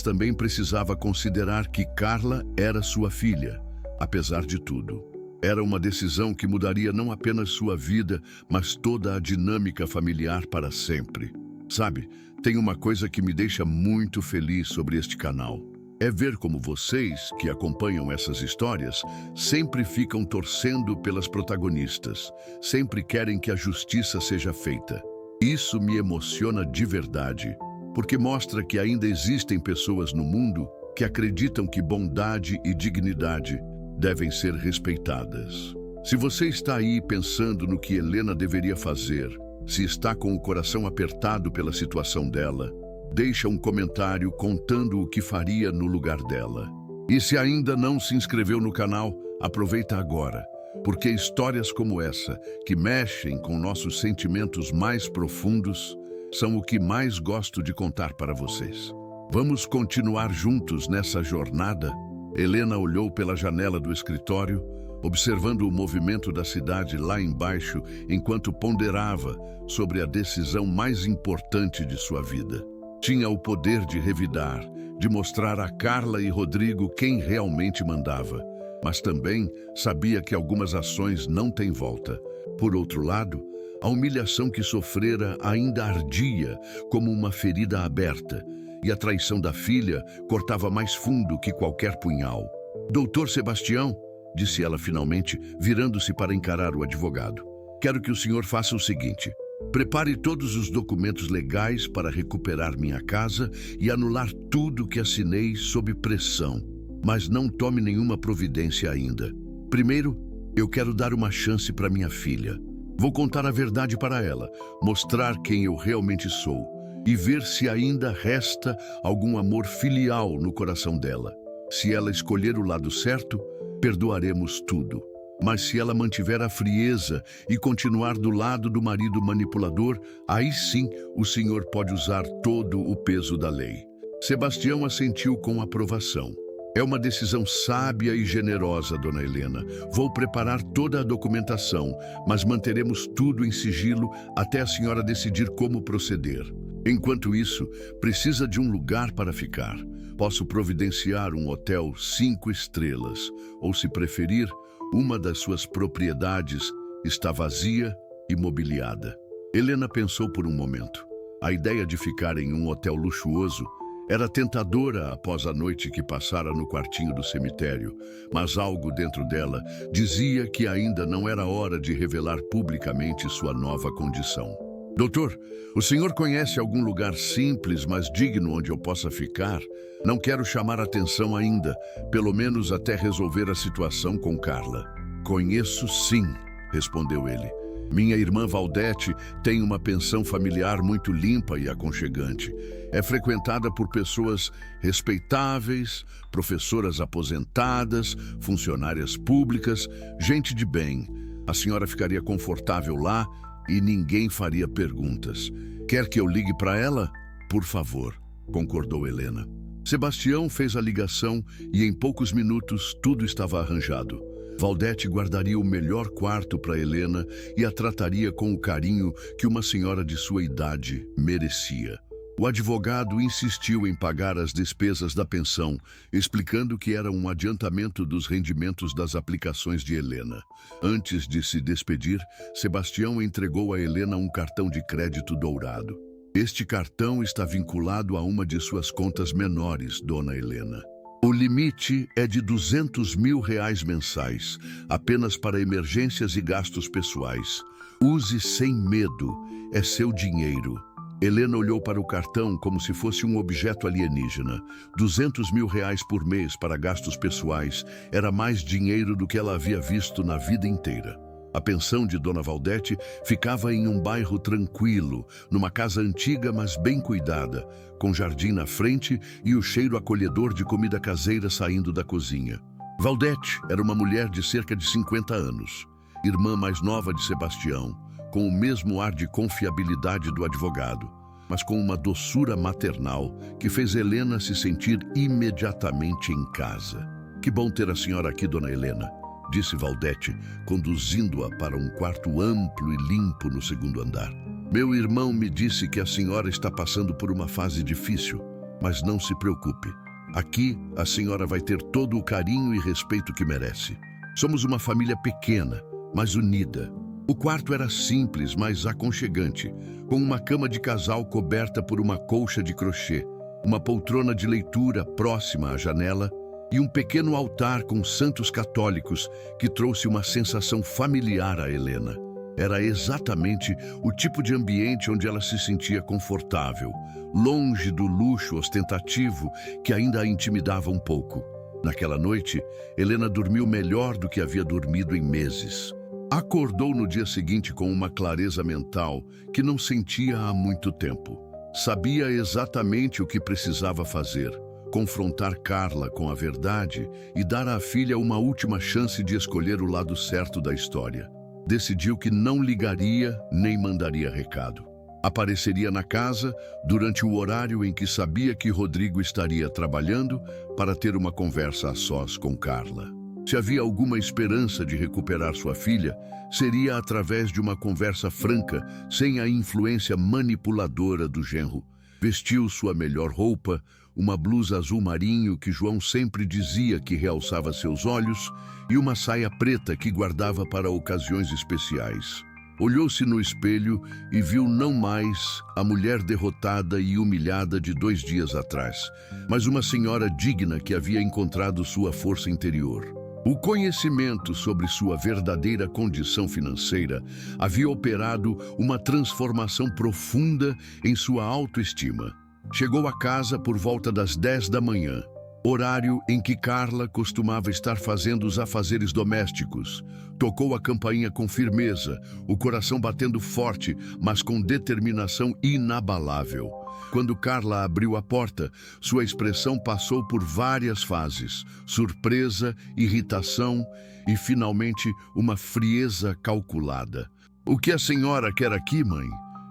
também precisava considerar que Carla era sua filha, apesar de tudo. Era uma decisão que mudaria não apenas sua vida, mas toda a dinâmica familiar para sempre. Sabe, tem uma coisa que me deixa muito feliz sobre este canal. É ver como vocês, que acompanham essas histórias, sempre ficam torcendo pelas protagonistas, sempre querem que a justiça seja feita. Isso me emociona de verdade, porque mostra que ainda existem pessoas no mundo que acreditam que bondade e dignidade devem ser respeitadas. Se você está aí pensando no que Helena deveria fazer, se está com o coração apertado pela situação dela, deixa um comentário contando o que faria no lugar dela. E se ainda não se inscreveu no canal, aproveita agora, porque histórias como essa, que mexem com nossos sentimentos mais profundos, são o que mais gosto de contar para vocês. Vamos continuar juntos nessa jornada? Helena olhou pela janela do escritório, observando o movimento da cidade lá embaixo, enquanto ponderava sobre a decisão mais importante de sua vida. Tinha o poder de revidar, de mostrar a Carla e Rodrigo quem realmente mandava, mas também sabia que algumas ações não têm volta. Por outro lado, a humilhação que sofrera ainda ardia como uma ferida aberta, e a traição da filha cortava mais fundo que qualquer punhal. Doutor Sebastião, disse ela finalmente, virando-se para encarar o advogado. Quero que o senhor faça o seguinte: prepare todos os documentos legais para recuperar minha casa e anular tudo que assinei sob pressão, mas não tome nenhuma providência ainda. Primeiro, eu quero dar uma chance para minha filha. Vou contar a verdade para ela, mostrar quem eu realmente sou e ver se ainda resta algum amor filial no coração dela. Se ela escolher o lado certo, perdoaremos tudo. Mas se ela mantiver a frieza e continuar do lado do marido manipulador, aí sim o senhor pode usar todo o peso da lei. Sebastião assentiu com aprovação. É uma decisão sábia e generosa, dona Helena. Vou preparar toda a documentação, mas manteremos tudo em sigilo até a senhora decidir como proceder. Enquanto isso, precisa de um lugar para ficar. Posso providenciar um hotel 5 estrelas, ou se preferir, uma das suas propriedades está vazia e mobiliada. Helena pensou por um momento. A ideia de ficar em um hotel luxuoso era tentadora após a noite que passara no quartinho do cemitério, mas algo dentro dela dizia que ainda não era hora de revelar publicamente sua nova condição. Doutor, o senhor conhece algum lugar simples, mas digno onde eu possa ficar? Não quero chamar atenção ainda, pelo menos até resolver a situação com Carla. Conheço sim, respondeu ele. Minha irmã Valdete tem uma pensão familiar muito limpa e aconchegante. É frequentada por pessoas respeitáveis, professoras aposentadas, funcionárias públicas, gente de bem. A senhora ficaria confortável lá e ninguém faria perguntas. Quer que eu ligue para ela? Por favor, concordou Helena. Sebastião fez a ligação e em poucos minutos tudo estava arranjado. Valdete guardaria o melhor quarto para Helena e a trataria com o carinho que uma senhora de sua idade merecia. O advogado insistiu em pagar as despesas da pensão, explicando que era um adiantamento dos rendimentos das aplicações de Helena. Antes de se despedir, Sebastião entregou a Helena um cartão de crédito dourado. Este cartão está vinculado a uma de suas contas menores, dona Helena. O limite é de R$200 mil mensais, apenas para emergências e gastos pessoais. Use sem medo, é seu dinheiro. Helena olhou para o cartão como se fosse um objeto alienígena. R$200 mil por mês para gastos pessoais era mais dinheiro do que ela havia visto na vida inteira. A pensão de Dona Valdete ficava em um bairro tranquilo, numa casa antiga mas bem cuidada, com jardim na frente e o cheiro acolhedor de comida caseira saindo da cozinha. Valdete era uma mulher de cerca de 50 anos, irmã mais nova de Sebastião, com o mesmo ar de confiabilidade do advogado, mas com uma doçura maternal que fez Helena se sentir imediatamente em casa. Que bom ter a senhora aqui, dona Helena, disse Valdete, conduzindo-a para um quarto amplo e limpo no segundo andar. Meu irmão me disse que a senhora está passando por uma fase difícil, mas não se preocupe. Aqui, a senhora vai ter todo o carinho e respeito que merece. Somos uma família pequena, mas unida. O quarto era simples, mas aconchegante, com uma cama de casal coberta por uma colcha de crochê, uma poltrona de leitura próxima à janela e um pequeno altar com santos católicos que trouxe uma sensação familiar a Helena. Era exatamente o tipo de ambiente onde ela se sentia confortável, longe do luxo ostentativo que ainda a intimidava um pouco. Naquela noite, Helena dormiu melhor do que havia dormido em meses. Acordou no dia seguinte com uma clareza mental que não sentia há muito tempo. Sabia exatamente o que precisava fazer: confrontar Carla com a verdade e dar à filha uma última chance de escolher o lado certo da história. Decidiu que não ligaria nem mandaria recado. Apareceria na casa durante o horário em que sabia que Rodrigo estaria trabalhando para ter uma conversa a sós com Carla. Se havia alguma esperança de recuperar sua filha, seria através de uma conversa franca, sem a influência manipuladora do genro. Vestiu sua melhor roupa, uma blusa azul marinho que João sempre dizia que realçava seus olhos e uma saia preta que guardava para ocasiões especiais. Olhou-se no espelho e viu não mais a mulher derrotada e humilhada de 2 dias atrás, mas uma senhora digna que havia encontrado sua força interior. O conhecimento sobre sua verdadeira condição financeira havia operado uma transformação profunda em sua autoestima. Chegou a casa por volta das 10 da manhã, horário em que Carla costumava estar fazendo os afazeres domésticos. Tocou a campainha com firmeza, o coração batendo forte, mas com determinação inabalável. Quando Carla abriu a porta, sua expressão passou por várias fases: surpresa, irritação e, finalmente, uma frieza calculada. "O que a senhora quer aqui, mãe?"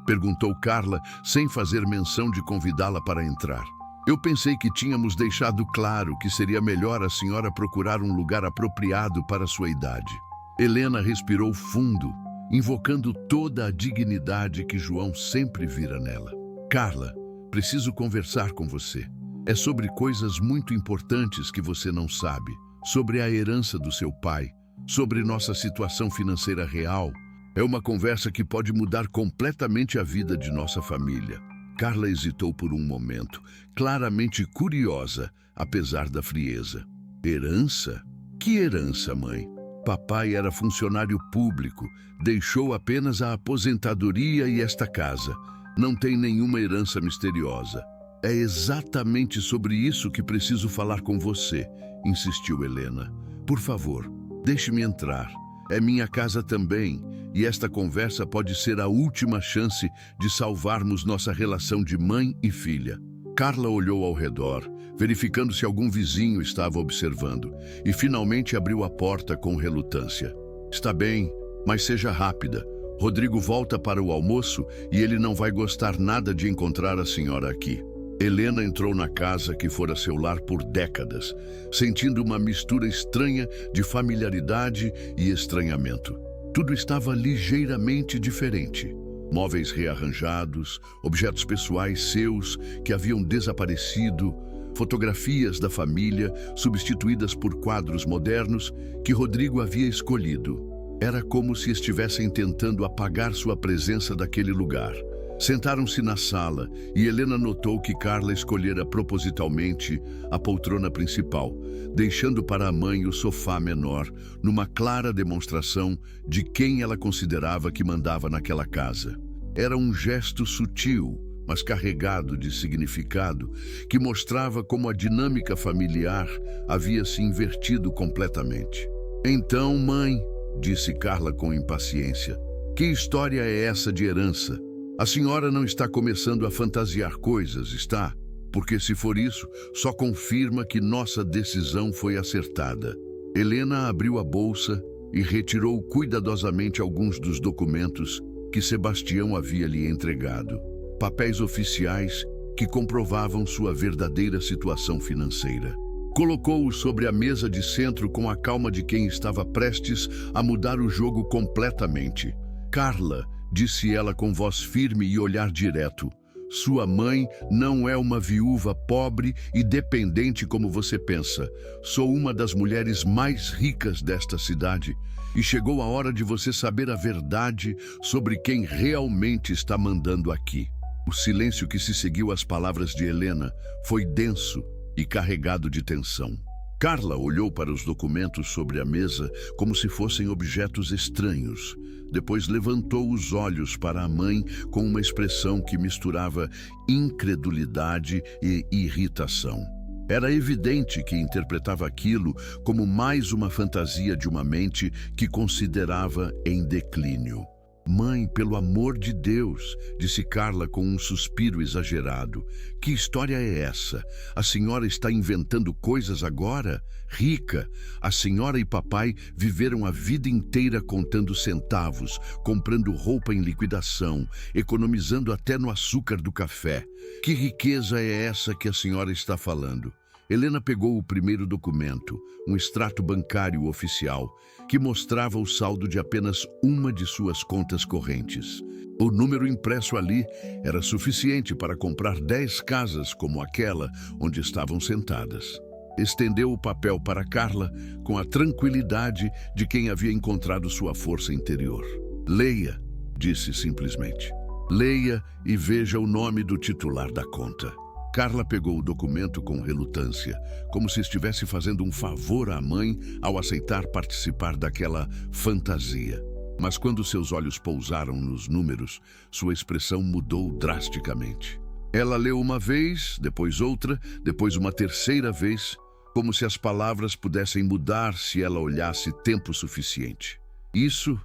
perguntou Carla, sem fazer menção de convidá-la para entrar. "Eu pensei que tínhamos deixado claro que seria melhor a senhora procurar um lugar apropriado para sua idade." Helena respirou fundo, invocando toda a dignidade que João sempre vira nela. "Carla, preciso conversar com você. É sobre coisas muito importantes que você não sabe, sobre a herança do seu pai, sobre nossa situação financeira real. É uma conversa que pode mudar completamente a vida de nossa família." Carla hesitou por um momento, claramente curiosa, apesar da frieza. "Herança? Que herança, mãe? Papai era funcionário público, deixou apenas a aposentadoria e esta casa. Não tem nenhuma herança misteriosa." "É exatamente sobre isso que preciso falar com você", insistiu Helena. "Por favor, deixe-me entrar. É minha casa também, e esta conversa pode ser a última chance de salvarmos nossa relação de mãe e filha." Carla olhou ao redor, verificando se algum vizinho estava observando, e finalmente abriu a porta com relutância. "Está bem, mas seja rápida. Rodrigo volta para o almoço e ele não vai gostar nada de encontrar a senhora aqui." Helena entrou na casa que fora seu lar por décadas, sentindo uma mistura estranha de familiaridade e estranhamento. Tudo estava ligeiramente diferente. Móveis rearranjados, objetos pessoais seus que haviam desaparecido, fotografias da família substituídas por quadros modernos que Rodrigo havia escolhido. Era como se estivessem tentando apagar sua presença daquele lugar. Sentaram-se na sala e Helena notou que Carla escolhera propositalmente a poltrona principal, deixando para a mãe o sofá menor, numa clara demonstração de quem ela considerava que mandava naquela casa. Era um gesto sutil, mas carregado de significado, que mostrava como a dinâmica familiar havia se invertido completamente. "Então, mãe", disse Carla com impaciência, "que história é essa de herança? A senhora não está começando a fantasiar coisas, está? Porque se for isso, só confirma que nossa decisão foi acertada." Helena abriu a bolsa e retirou cuidadosamente alguns dos documentos que Sebastião havia lhe entregado. Papéis oficiais que comprovavam sua verdadeira situação financeira. Colocou-os sobre a mesa de centro com a calma de quem estava prestes a mudar o jogo completamente. "Carla", disse ela com voz firme e olhar direto, "sua mãe não é uma viúva pobre e dependente como você pensa. Sou uma das mulheres mais ricas desta cidade e chegou a hora de você saber a verdade sobre quem realmente está mandando aqui." O silêncio que se seguiu às palavras de Helena foi denso e carregado de tensão. Carla olhou para os documentos sobre a mesa como se fossem objetos estranhos. Depois levantou os olhos para a mãe com uma expressão que misturava incredulidade e irritação. Era evidente que interpretava aquilo como mais uma fantasia de uma mente que considerava em declínio. "Mãe, pelo amor de Deus", disse Carla com um suspiro exagerado. "Que história é essa? A senhora está inventando coisas agora? Rica, a senhora e papai viveram a vida inteira contando centavos, comprando roupa em liquidação, economizando até no açúcar do café. Que riqueza é essa que a senhora está falando? Helena pegou o primeiro documento, um extrato bancário oficial, que mostrava o saldo de apenas uma de suas contas correntes. O número impresso ali era suficiente para comprar 10 casas como aquela onde estavam sentadas. Estendeu o papel para Carla com a tranquilidade de quem havia encontrado sua força interior. "Leia", disse simplesmente. "Leia e veja o nome do titular da conta." Carla pegou o documento com relutância, como se estivesse fazendo um favor à mãe ao aceitar participar daquela fantasia. Mas quando seus olhos pousaram nos números, sua expressão mudou drasticamente. Ela leu uma vez, depois outra, depois uma terceira vez, como se as palavras pudessem mudar se ela olhasse tempo suficiente. Isso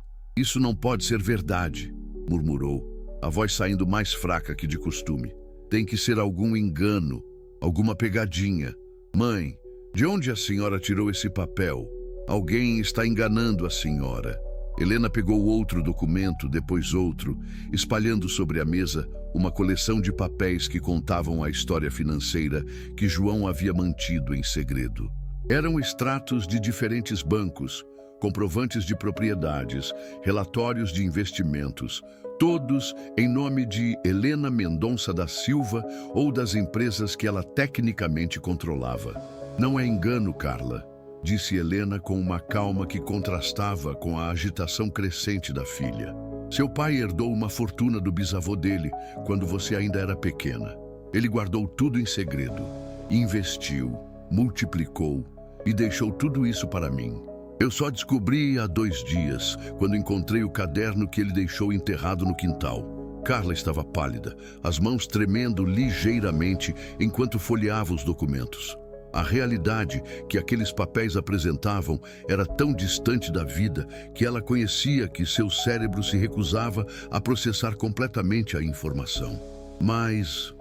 não pode ser verdade", murmurou, a voz saindo mais fraca que de costume. "Tem que ser algum engano, alguma pegadinha. Mãe, de onde a senhora tirou esse papel? Alguém está enganando a senhora." Helena pegou outro documento, depois outro, espalhando sobre a mesa uma coleção de papéis que contavam a história financeira que João havia mantido em segredo. Eram extratos de diferentes bancos, comprovantes de propriedades, relatórios de investimentos, todos em nome de Helena Mendonça da Silva ou das empresas que ela tecnicamente controlava. "Não é engano, Carla", disse Helena com uma calma que contrastava com a agitação crescente da filha. "Seu pai herdou uma fortuna do bisavô dele quando você ainda era pequena. Ele guardou tudo em segredo, investiu, multiplicou e deixou tudo isso para mim. Eu só descobri há 2 dias, quando encontrei o caderno que ele deixou enterrado no quintal." Carla estava pálida, as mãos tremendo ligeiramente enquanto folheava os documentos. A realidade que aqueles papéis apresentavam era tão distante da vida que ela conhecia que seu cérebro se recusava a processar completamente a informação. Mas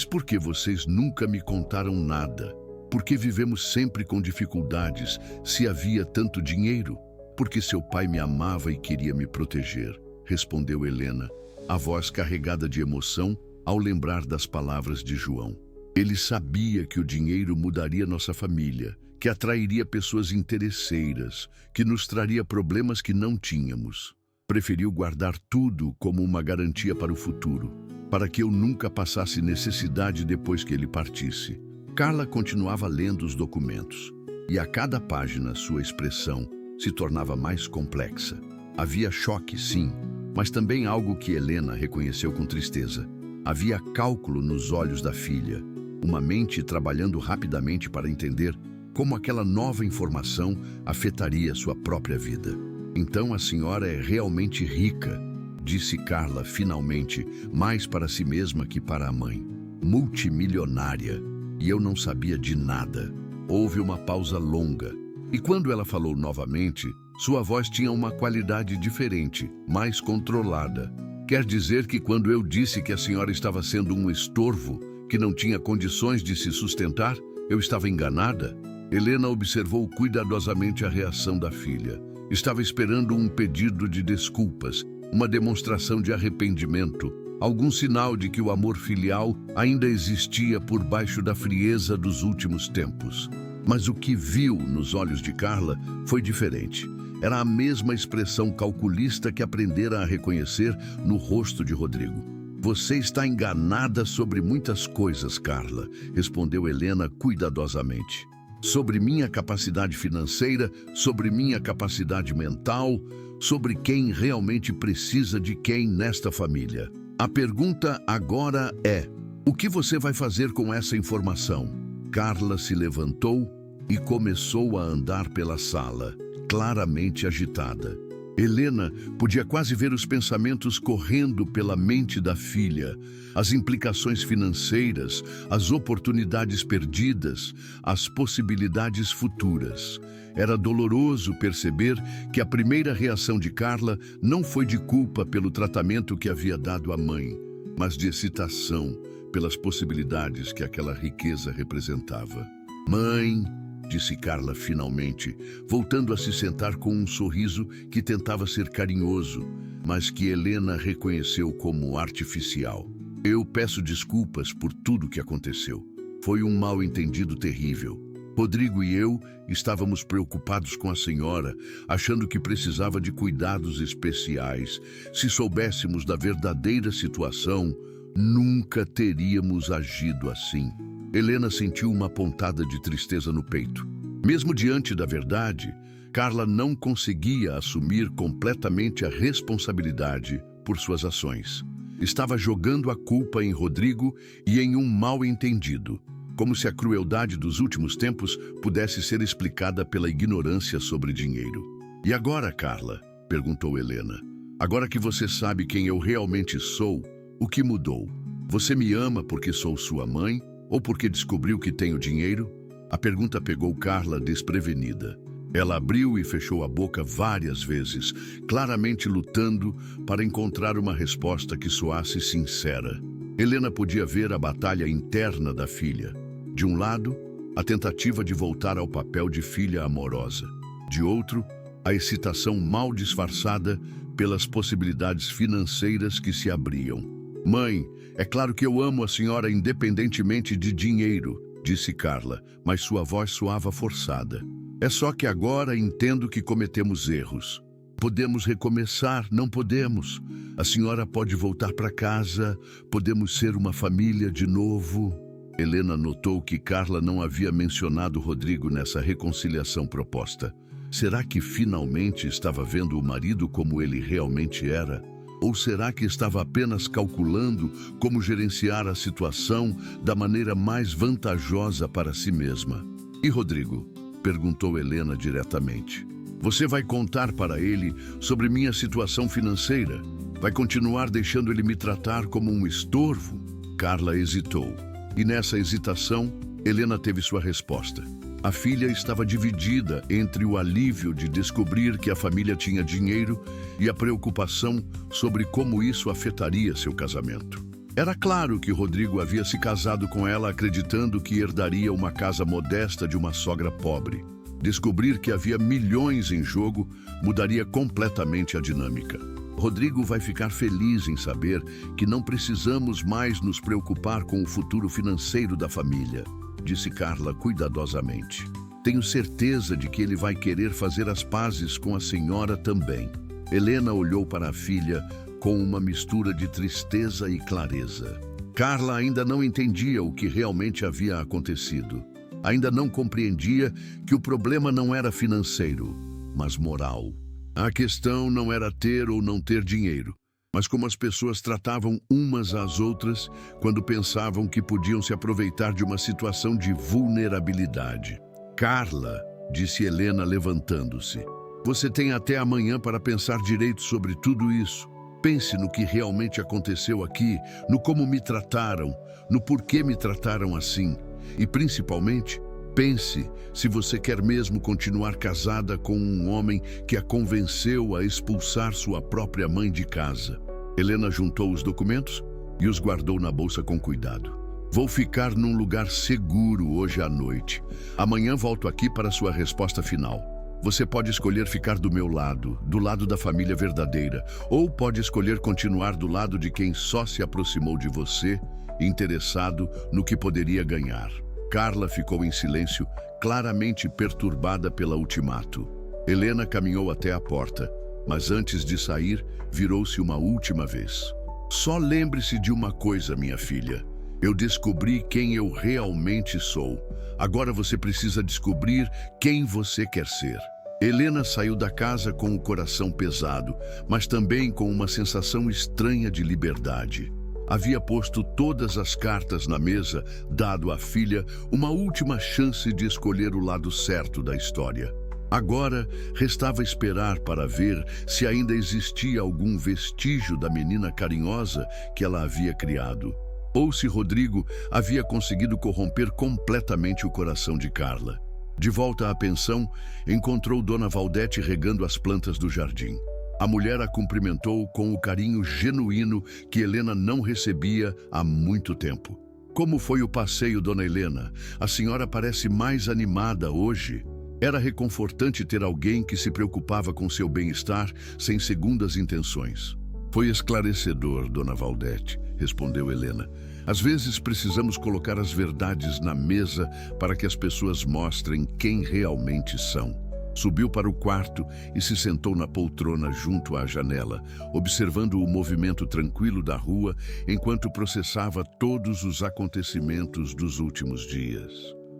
por que vocês nunca me contaram nada? Por que vivemos sempre com dificuldades se havia tanto dinheiro? Porque seu pai me amava e queria me proteger", respondeu Helena, a voz carregada de emoção ao lembrar das palavras de João. "Ele sabia que o dinheiro mudaria nossa família, que atrairia pessoas interesseiras, que nos traria problemas que não tínhamos. Preferiu guardar tudo como uma garantia para o futuro, para que eu nunca passasse necessidade depois que ele partisse." Carla continuava lendo os documentos, e a cada página sua expressão se tornava mais complexa. Havia choque, sim, mas também algo que Helena reconheceu com tristeza. Havia cálculo nos olhos da filha, uma mente trabalhando rapidamente para entender como aquela nova informação afetaria sua própria vida. "Então a senhora é realmente rica", disse Carla finalmente, mais para si mesma que para a mãe. "Multimilionária. E eu não sabia de nada." Houve uma pausa longa, e quando ela falou novamente, sua voz tinha uma qualidade diferente, mais controlada. "Quer dizer que quando eu disse que a senhora estava sendo um estorvo, que não tinha condições de se sustentar, eu estava enganada?" Helena observou cuidadosamente a reação da filha. Estava esperando um pedido de desculpas, uma demonstração de arrependimento, algum sinal de que o amor filial ainda existia por baixo da frieza dos últimos tempos. Mas o que viu nos olhos de Carla foi diferente. Era a mesma expressão calculista que aprendera a reconhecer no rosto de Rodrigo. "Você está enganada sobre muitas coisas, Carla", respondeu Helena cuidadosamente. "Sobre minha capacidade financeira, sobre minha capacidade mental, sobre quem realmente precisa de quem nesta família. A pergunta agora é: o que você vai fazer com essa informação?" Carla se levantou e começou a andar pela sala, claramente agitada. Helena podia quase ver os pensamentos correndo pela mente da filha, as implicações financeiras, as oportunidades perdidas, as possibilidades futuras. Era doloroso perceber que a primeira reação de Carla não foi de culpa pelo tratamento que havia dado à mãe, mas de excitação pelas possibilidades que aquela riqueza representava. "Mãe", disse Carla finalmente, voltando a se sentar com um sorriso que tentava ser carinhoso, mas que Helena reconheceu como artificial. "Eu peço desculpas por tudo que aconteceu. Foi um mal-entendido terrível. Rodrigo e eu estávamos preocupados com a senhora, achando que precisava de cuidados especiais. Se soubéssemos da verdadeira situação, nunca teríamos agido assim. Helena sentiu uma pontada de tristeza no peito. Mesmo diante da verdade, Carla não conseguia assumir completamente a responsabilidade por suas ações. Estava jogando a culpa em Rodrigo e em um mal-entendido, como se a crueldade dos últimos tempos pudesse ser explicada pela ignorância sobre dinheiro. "E agora, Carla?", perguntou Helena. "Agora que você sabe quem eu realmente sou, o que mudou? Você me ama porque sou sua mãe ou porque descobriu que tenho dinheiro?" A pergunta pegou Carla desprevenida. Ela abriu e fechou a boca várias vezes, claramente lutando para encontrar uma resposta que soasse sincera. Helena podia ver a batalha interna da filha. De um lado, a tentativa de voltar ao papel de filha amorosa. De outro, a excitação mal disfarçada pelas possibilidades financeiras que se abriam. "Mãe, é claro que eu amo a senhora independentemente de dinheiro", disse Carla, mas sua voz soava forçada. "É só que agora entendo que cometemos erros. Podemos recomeçar, não podemos. A senhora pode voltar para casa, podemos ser uma família de novo." Helena notou que Carla não havia mencionado Rodrigo nessa reconciliação proposta. Será que finalmente estava vendo o marido como ele realmente era? Ou será que estava apenas calculando como gerenciar a situação da maneira mais vantajosa para si mesma? "E Rodrigo?", perguntou Helena diretamente. "Você vai contar para ele sobre minha situação financeira? Vai continuar deixando ele me tratar como um estorvo?" Carla hesitou. E nessa hesitação, Helena teve sua resposta. A filha estava dividida entre o alívio de descobrir que a família tinha dinheiro e a preocupação sobre como isso afetaria seu casamento. Era claro que Rodrigo havia se casado com ela acreditando que herdaria uma casa modesta de uma sogra pobre. Descobrir que havia milhões em jogo mudaria completamente a dinâmica. "Rodrigo vai ficar feliz em saber que não precisamos mais nos preocupar com o futuro financeiro da família", disse Carla cuidadosamente. "Tenho certeza de que ele vai querer fazer as pazes com a senhora também." Helena olhou para a filha com uma mistura de tristeza e clareza. Carla ainda não entendia o que realmente havia acontecido. Ainda não compreendia que o problema não era financeiro, mas moral. A questão não era ter ou não ter dinheiro, mas como as pessoas tratavam umas às outras quando pensavam que podiam se aproveitar de uma situação de vulnerabilidade. "Carla", disse Helena levantando-se, "você tem até amanhã para pensar direito sobre tudo isso. Pense no que realmente aconteceu aqui, no como me trataram, no porquê me trataram assim. E, principalmente, pense se você quer mesmo continuar casada com um homem que a convenceu a expulsar sua própria mãe de casa." Helena juntou os documentos e os guardou na bolsa com cuidado. "Vou ficar num lugar seguro hoje à noite. Amanhã volto aqui para sua resposta final. Você pode escolher ficar do meu lado, do lado da família verdadeira, ou pode escolher continuar do lado de quem só se aproximou de você, interessado no que poderia ganhar." Carla ficou em silêncio, claramente perturbada pela ultimato. Helena caminhou até a porta, mas antes de sair, virou-se uma última vez. "Só lembre-se de uma coisa, minha filha. Eu descobri quem eu realmente sou. Agora você precisa descobrir quem você quer ser." Helena saiu da casa com o coração pesado, mas também com uma sensação estranha de liberdade. Havia posto todas as cartas na mesa, dado à filha uma última chance de escolher o lado certo da história. Agora, restava esperar para ver se ainda existia algum vestígio da menina carinhosa que ela havia criado, ou se Rodrigo havia conseguido corromper completamente o coração de Carla. De volta à pensão, encontrou Dona Valdete regando as plantas do jardim. A mulher a cumprimentou com o carinho genuíno que Helena não recebia há muito tempo. "Como foi o passeio, Dona Helena? A senhora parece mais animada hoje." Era reconfortante ter alguém que se preocupava com seu bem-estar sem segundas intenções. "Foi esclarecedor, Dona Valdete. respondeu Helena. Às vezes precisamos colocar as verdades na mesa para que as pessoas mostrem quem realmente são. Subiu para o quarto e se sentou na poltrona junto à janela, observando o movimento tranquilo da rua enquanto processava todos os acontecimentos dos últimos dias.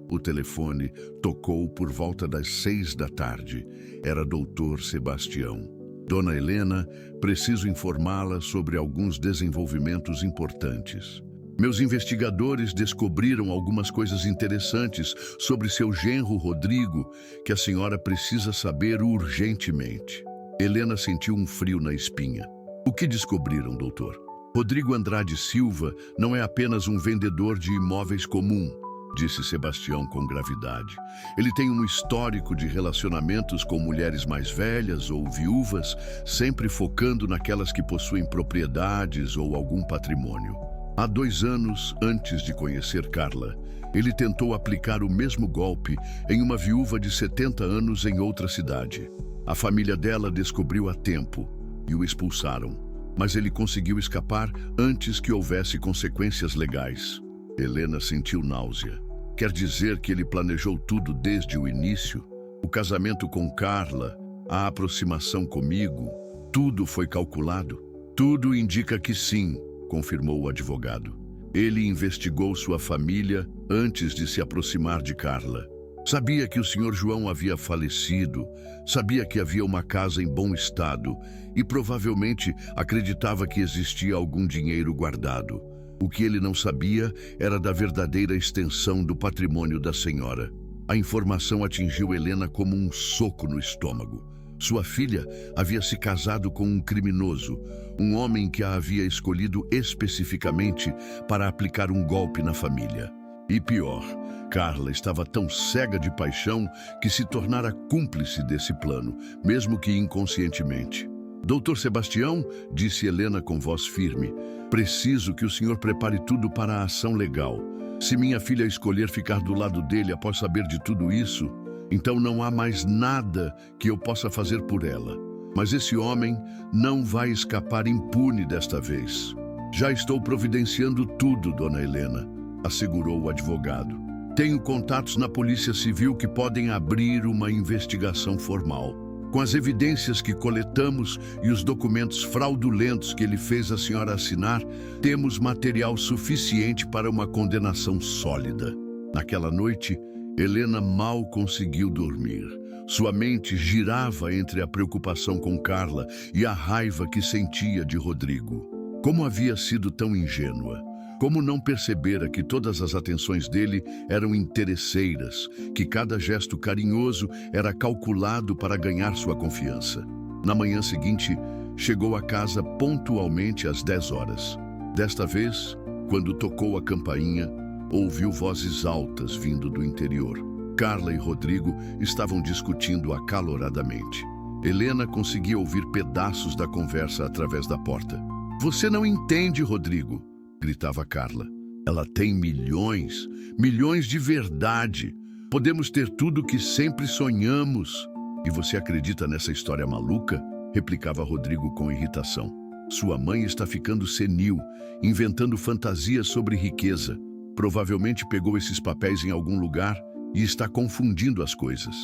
O telefone tocou por volta das 6 da tarde. Era Dr. Sebastião. Dona Helena, preciso informá-la sobre alguns desenvolvimentos importantes. Meus investigadores descobriram algumas coisas interessantes sobre seu genro Rodrigo que a senhora precisa saber urgentemente. Helena sentiu um frio na espinha. O que descobriram, doutor? Rodrigo Andrade Silva não é apenas um vendedor de imóveis comum, disse Sebastião com gravidade. Ele tem um histórico de relacionamentos com mulheres mais velhas ou viúvas, sempre focando naquelas que possuem propriedades ou algum patrimônio. Há 2 anos, antes de conhecer Carla, ele tentou aplicar o mesmo golpe em uma viúva de 70 anos em outra cidade. A família dela descobriu a tempo e o expulsaram, mas ele conseguiu escapar antes que houvesse consequências legais. Helena sentiu náusea. Quer dizer que ele planejou tudo desde o início? O casamento com Carla, a aproximação comigo, tudo foi calculado? Tudo indica que sim, confirmou o advogado. Ele investigou sua família antes de se aproximar de Carla. Sabia que o Sr. João havia falecido, sabia que havia uma casa em bom estado e provavelmente acreditava que existia algum dinheiro guardado. O que ele não sabia era da verdadeira extensão do patrimônio da senhora. A informação atingiu Helena como um soco no estômago. Sua filha havia se casado com um criminoso, um homem que a havia escolhido especificamente para aplicar um golpe na família. E pior, Carla estava tão cega de paixão que se tornara cúmplice desse plano, mesmo que inconscientemente. Doutor Sebastião, disse Helena com voz firme, preciso que o senhor prepare tudo para a ação legal. Se minha filha escolher ficar do lado dele após saber de tudo isso, então não há mais nada que eu possa fazer por ela. Mas esse homem não vai escapar impune desta vez. Já estou providenciando tudo, dona Helena, assegurou o advogado. Tenho contatos na Polícia Civil que podem abrir uma investigação formal. Com as evidências que coletamos e os documentos fraudulentos que ele fez a senhora assinar, temos material suficiente para uma condenação sólida. Naquela noite, Helena mal conseguiu dormir. Sua mente girava entre a preocupação com Carla e a raiva que sentia de Rodrigo. Como havia sido tão ingênua? Como não percebera que todas as atenções dele eram interesseiras, que cada gesto carinhoso era calculado para ganhar sua confiança? Na manhã seguinte, chegou a casa pontualmente às 10 horas. Desta vez, quando tocou a campainha, ouviu vozes altas vindo do interior. Carla e Rodrigo estavam discutindo acaloradamente. Helena conseguia ouvir pedaços da conversa através da porta. Você não entende, Rodrigo, gritava Carla. Ela tem milhões, milhões de verdade. Podemos ter tudo o que sempre sonhamos. E você acredita nessa história maluca? Replicava Rodrigo com irritação. Sua mãe está ficando senil, inventando fantasias sobre riqueza. Provavelmente pegou esses papéis em algum lugar e está confundindo as coisas.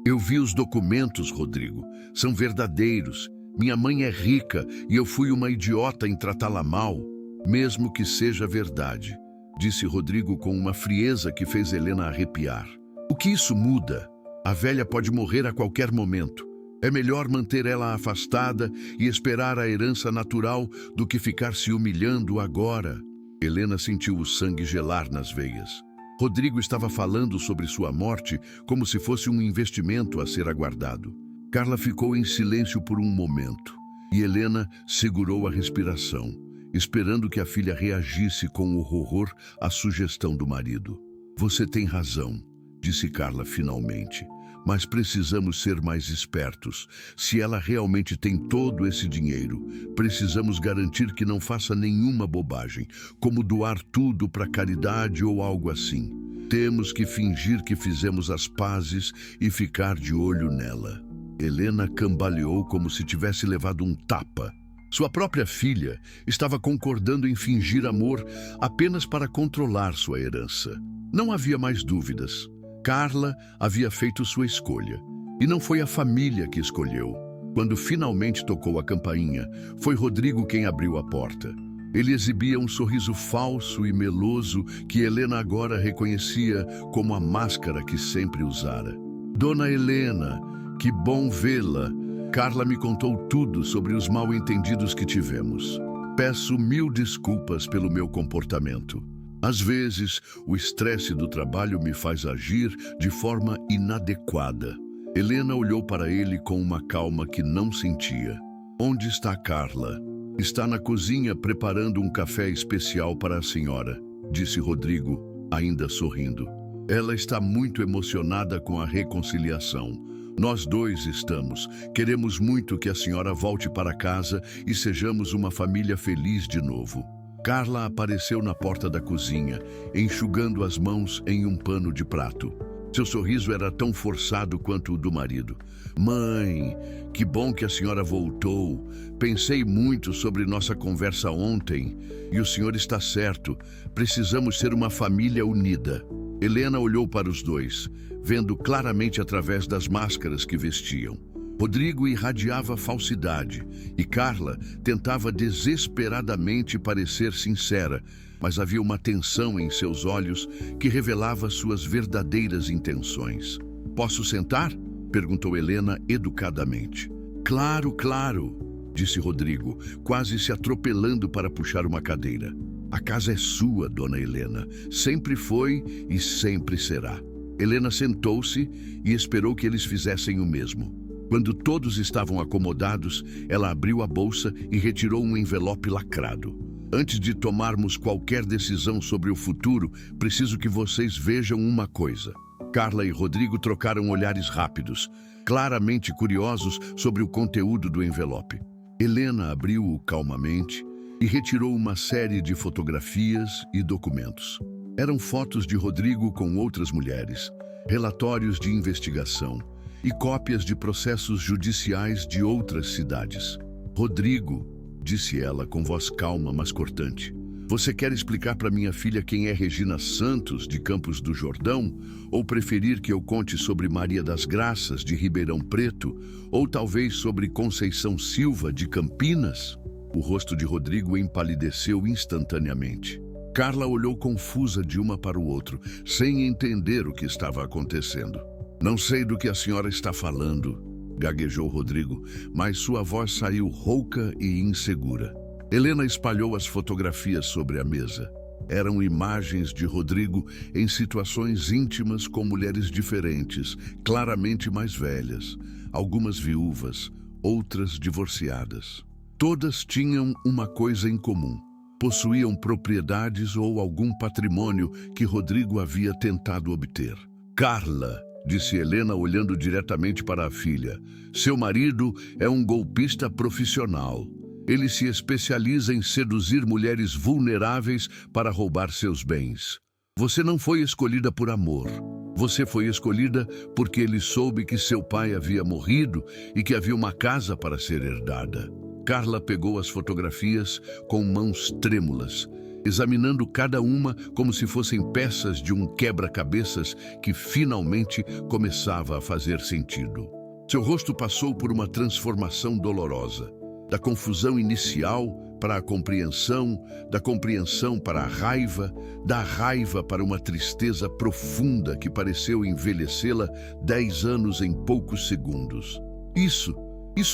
Eu vi os documentos, Rodrigo. São verdadeiros. Minha mãe é rica e eu fui uma idiota em tratá-la mal. Mesmo que seja verdade, disse Rodrigo com uma frieza que fez Helena arrepiar. O que isso muda? A velha pode morrer a qualquer momento. É melhor manter ela afastada e esperar a herança natural do que ficar se humilhando agora. Helena sentiu o sangue gelar nas veias. Rodrigo estava falando sobre sua morte como se fosse um investimento a ser aguardado. Carla ficou em silêncio por um momento e Helena segurou a respiração, esperando que a filha reagisse com horror à sugestão do marido. Você tem razão, disse Carla finalmente, mas precisamos ser mais espertos. Se ela realmente tem todo esse dinheiro, precisamos garantir que não faça nenhuma bobagem, como doar tudo para caridade ou algo assim. Temos que fingir que fizemos as pazes e ficar de olho nela. Helena cambaleou como se tivesse levado um tapa. Sua própria filha estava concordando em fingir amor apenas para controlar sua herança. Não havia mais dúvidas. Carla havia feito sua escolha. E não foi a família que escolheu. Quando finalmente tocou a campainha, foi Rodrigo quem abriu a porta. Ele exibia um sorriso falso e meloso que Helena agora reconhecia como a máscara que sempre usara. Dona Helena, que bom vê-la. Carla me contou tudo sobre os mal-entendidos que tivemos. Peço 1000 desculpas pelo meu comportamento. Às vezes, o estresse do trabalho me faz agir de forma inadequada. Helena olhou para ele com uma calma que não sentia. Onde está Carla? Está na cozinha preparando um café especial para a senhora, disse Rodrigo, ainda sorrindo. Ela está muito emocionada com a reconciliação. Nós dois estamos. Queremos muito que a senhora volte para casa e sejamos uma família feliz de novo. Carla apareceu na porta da cozinha, enxugando as mãos em um pano de prato. Seu sorriso era tão forçado quanto o do marido. Mãe, que bom que a senhora voltou. Pensei muito sobre nossa conversa ontem e o senhor está certo. Precisamos ser uma família unida. Helena olhou para os dois, vendo claramente através das máscaras que vestiam. Rodrigo irradiava falsidade e Carla tentava desesperadamente parecer sincera, mas havia uma tensão em seus olhos que revelava suas verdadeiras intenções. Posso sentar? Perguntou Helena educadamente. Claro, claro, disse Rodrigo, quase se atropelando para puxar uma cadeira. A casa é sua, dona Helena. Sempre foi e sempre será. Helena sentou-se e esperou que eles fizessem o mesmo. Quando todos estavam acomodados, ela abriu a bolsa e retirou um envelope lacrado. Antes de tomarmos qualquer decisão sobre o futuro, preciso que vocês vejam uma coisa. Carla e Rodrigo trocaram olhares rápidos, claramente curiosos sobre o conteúdo do envelope. Helena abriu-o calmamente e retirou uma série de fotografias e documentos. Eram fotos de Rodrigo com outras mulheres, relatórios de investigação e cópias de processos judiciais de outras cidades. Rodrigo, disse ela com voz calma, mas cortante, você quer explicar para minha filha quem é Regina Santos, de Campos do Jordão? Ou preferir que eu conte sobre Maria das Graças, de Ribeirão Preto? Ou talvez sobre Conceição Silva, de Campinas? O rosto de Rodrigo empalideceu instantaneamente. Carla olhou confusa de uma para o outro, sem entender o que estava acontecendo. Não sei do que a senhora está falando, gaguejou Rodrigo, mas sua voz saiu rouca e insegura. Helena espalhou as fotografias sobre a mesa. Eram imagens de Rodrigo em situações íntimas com mulheres diferentes, claramente mais velhas, algumas viúvas, outras divorciadas. Todas tinham uma coisa em comum. Possuíam propriedades ou algum patrimônio que Rodrigo havia tentado obter. Carla, disse Helena olhando diretamente para a filha, seu marido é um golpista profissional. Ele se especializa em seduzir mulheres vulneráveis para roubar seus bens. Você não foi escolhida por amor. Você foi escolhida porque ele soube que seu pai havia morrido e que havia uma casa para ser herdada. Carla pegou as fotografias com mãos trêmulas, examinando cada uma como se fossem peças de um quebra-cabeças que finalmente começava a fazer sentido. Seu rosto passou por uma transformação dolorosa. Da confusão inicial para a compreensão, da compreensão para a raiva, da raiva para uma tristeza profunda que pareceu envelhecê-la 10 anos em poucos segundos. Isso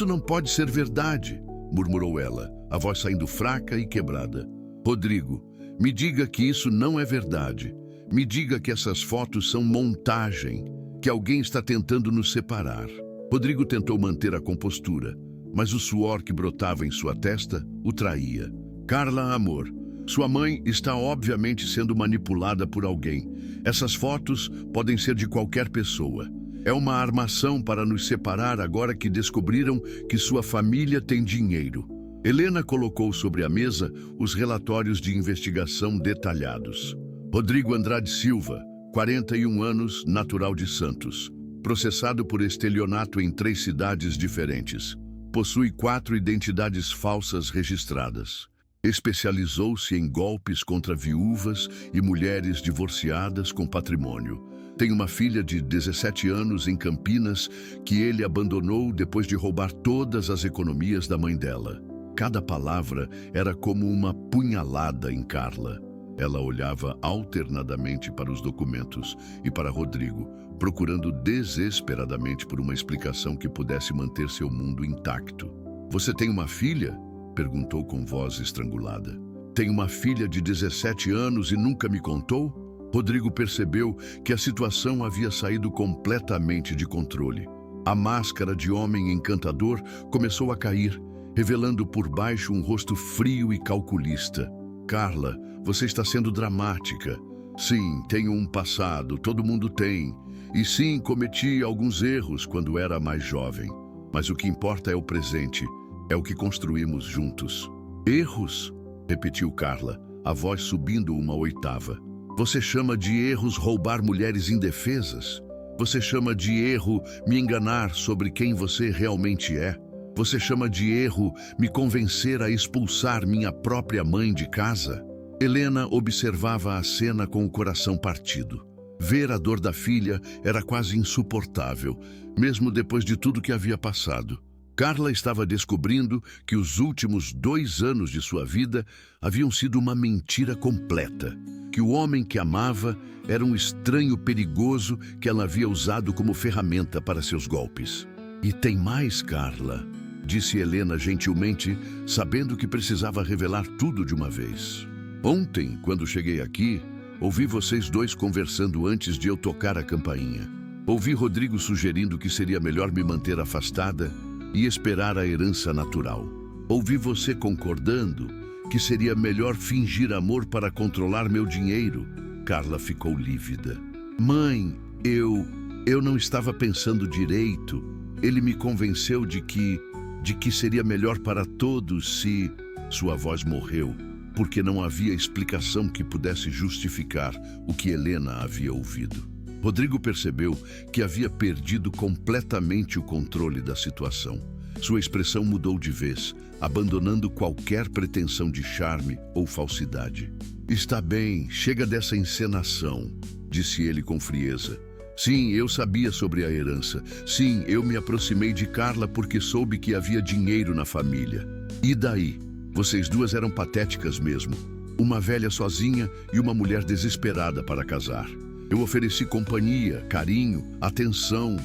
não pode ser verdade, murmurou ela, a voz saindo fraca e quebrada. Rodrigo, me diga que isso não é verdade. Me diga que essas fotos são montagem, que alguém está tentando nos separar. Rodrigo tentou manter a compostura, mas o suor que brotava em sua testa o traía. Carla, amor, sua mãe está obviamente sendo manipulada por alguém. Essas fotos podem ser de qualquer pessoa. É uma armação para nos separar agora que descobriram que sua família tem dinheiro. Helena colocou sobre a mesa os relatórios de investigação detalhados. Rodrigo Andrade Silva, 41 anos, natural de Santos. Processado por estelionato em 3 cidades diferentes. possui 4 identidades falsas registradas. Especializou-se em golpes contra viúvas e mulheres divorciadas com patrimônio. Tem uma filha de 17 anos em Campinas que ele abandonou depois de roubar todas as economias da mãe dela. Cada palavra era como uma punhalada em Carla. Ela olhava alternadamente para os documentos e para Rodrigo, procurando desesperadamente por uma explicação que pudesse manter seu mundo intacto. "Você tem uma filha?" perguntou com voz estrangulada. "Tem uma filha de 17 anos e nunca me contou?" Rodrigo percebeu que a situação havia saído completamente de controle. A máscara de homem encantador começou a cair, revelando por baixo um rosto frio e calculista. "Carla, você está sendo dramática. Sim, tenho um passado, todo mundo tem. E sim, cometi alguns erros quando era mais jovem. Mas o que importa é o presente, é o que construímos juntos." "Erros?" repetiu Carla, a voz subindo uma oitava. "Você chama de erros roubar mulheres indefesas? Você chama de erro me enganar sobre quem você realmente é? Você chama de erro me convencer a expulsar minha própria mãe de casa?" Helena observava a cena com o coração partido. Ver a dor da filha era quase insuportável, mesmo depois de tudo que havia passado. Carla estava descobrindo que os últimos 2 anos de sua vida haviam sido uma mentira completa, que o homem que amava era um estranho perigoso que ela havia usado como ferramenta para seus golpes. "E tem mais, Carla", disse Helena gentilmente, sabendo que precisava revelar tudo de uma vez. "Ontem, quando cheguei aqui, ouvi vocês dois conversando antes de eu tocar a campainha. Ouvi Rodrigo sugerindo que seria melhor me manter afastada e esperar a herança natural. Ouvi você concordando que seria melhor fingir amor para controlar meu dinheiro." Carla ficou lívida. "Mãe, eu não estava pensando direito. Ele me convenceu de que seria melhor para todos se..." Sua voz morreu, porque não havia explicação que pudesse justificar o que Helena havia ouvido. Rodrigo percebeu que havia perdido completamente o controle da situação. Sua expressão mudou de vez, abandonando qualquer pretensão de charme ou falsidade. "Está bem, chega dessa encenação", disse ele com frieza. "Sim, eu sabia sobre a herança. Sim, eu me aproximei de Carla porque soube que havia dinheiro na família. E daí? Vocês duas eram patéticas mesmo. Uma velha sozinha e uma mulher desesperada para casar. Eu ofereci companhia, carinho, atenção.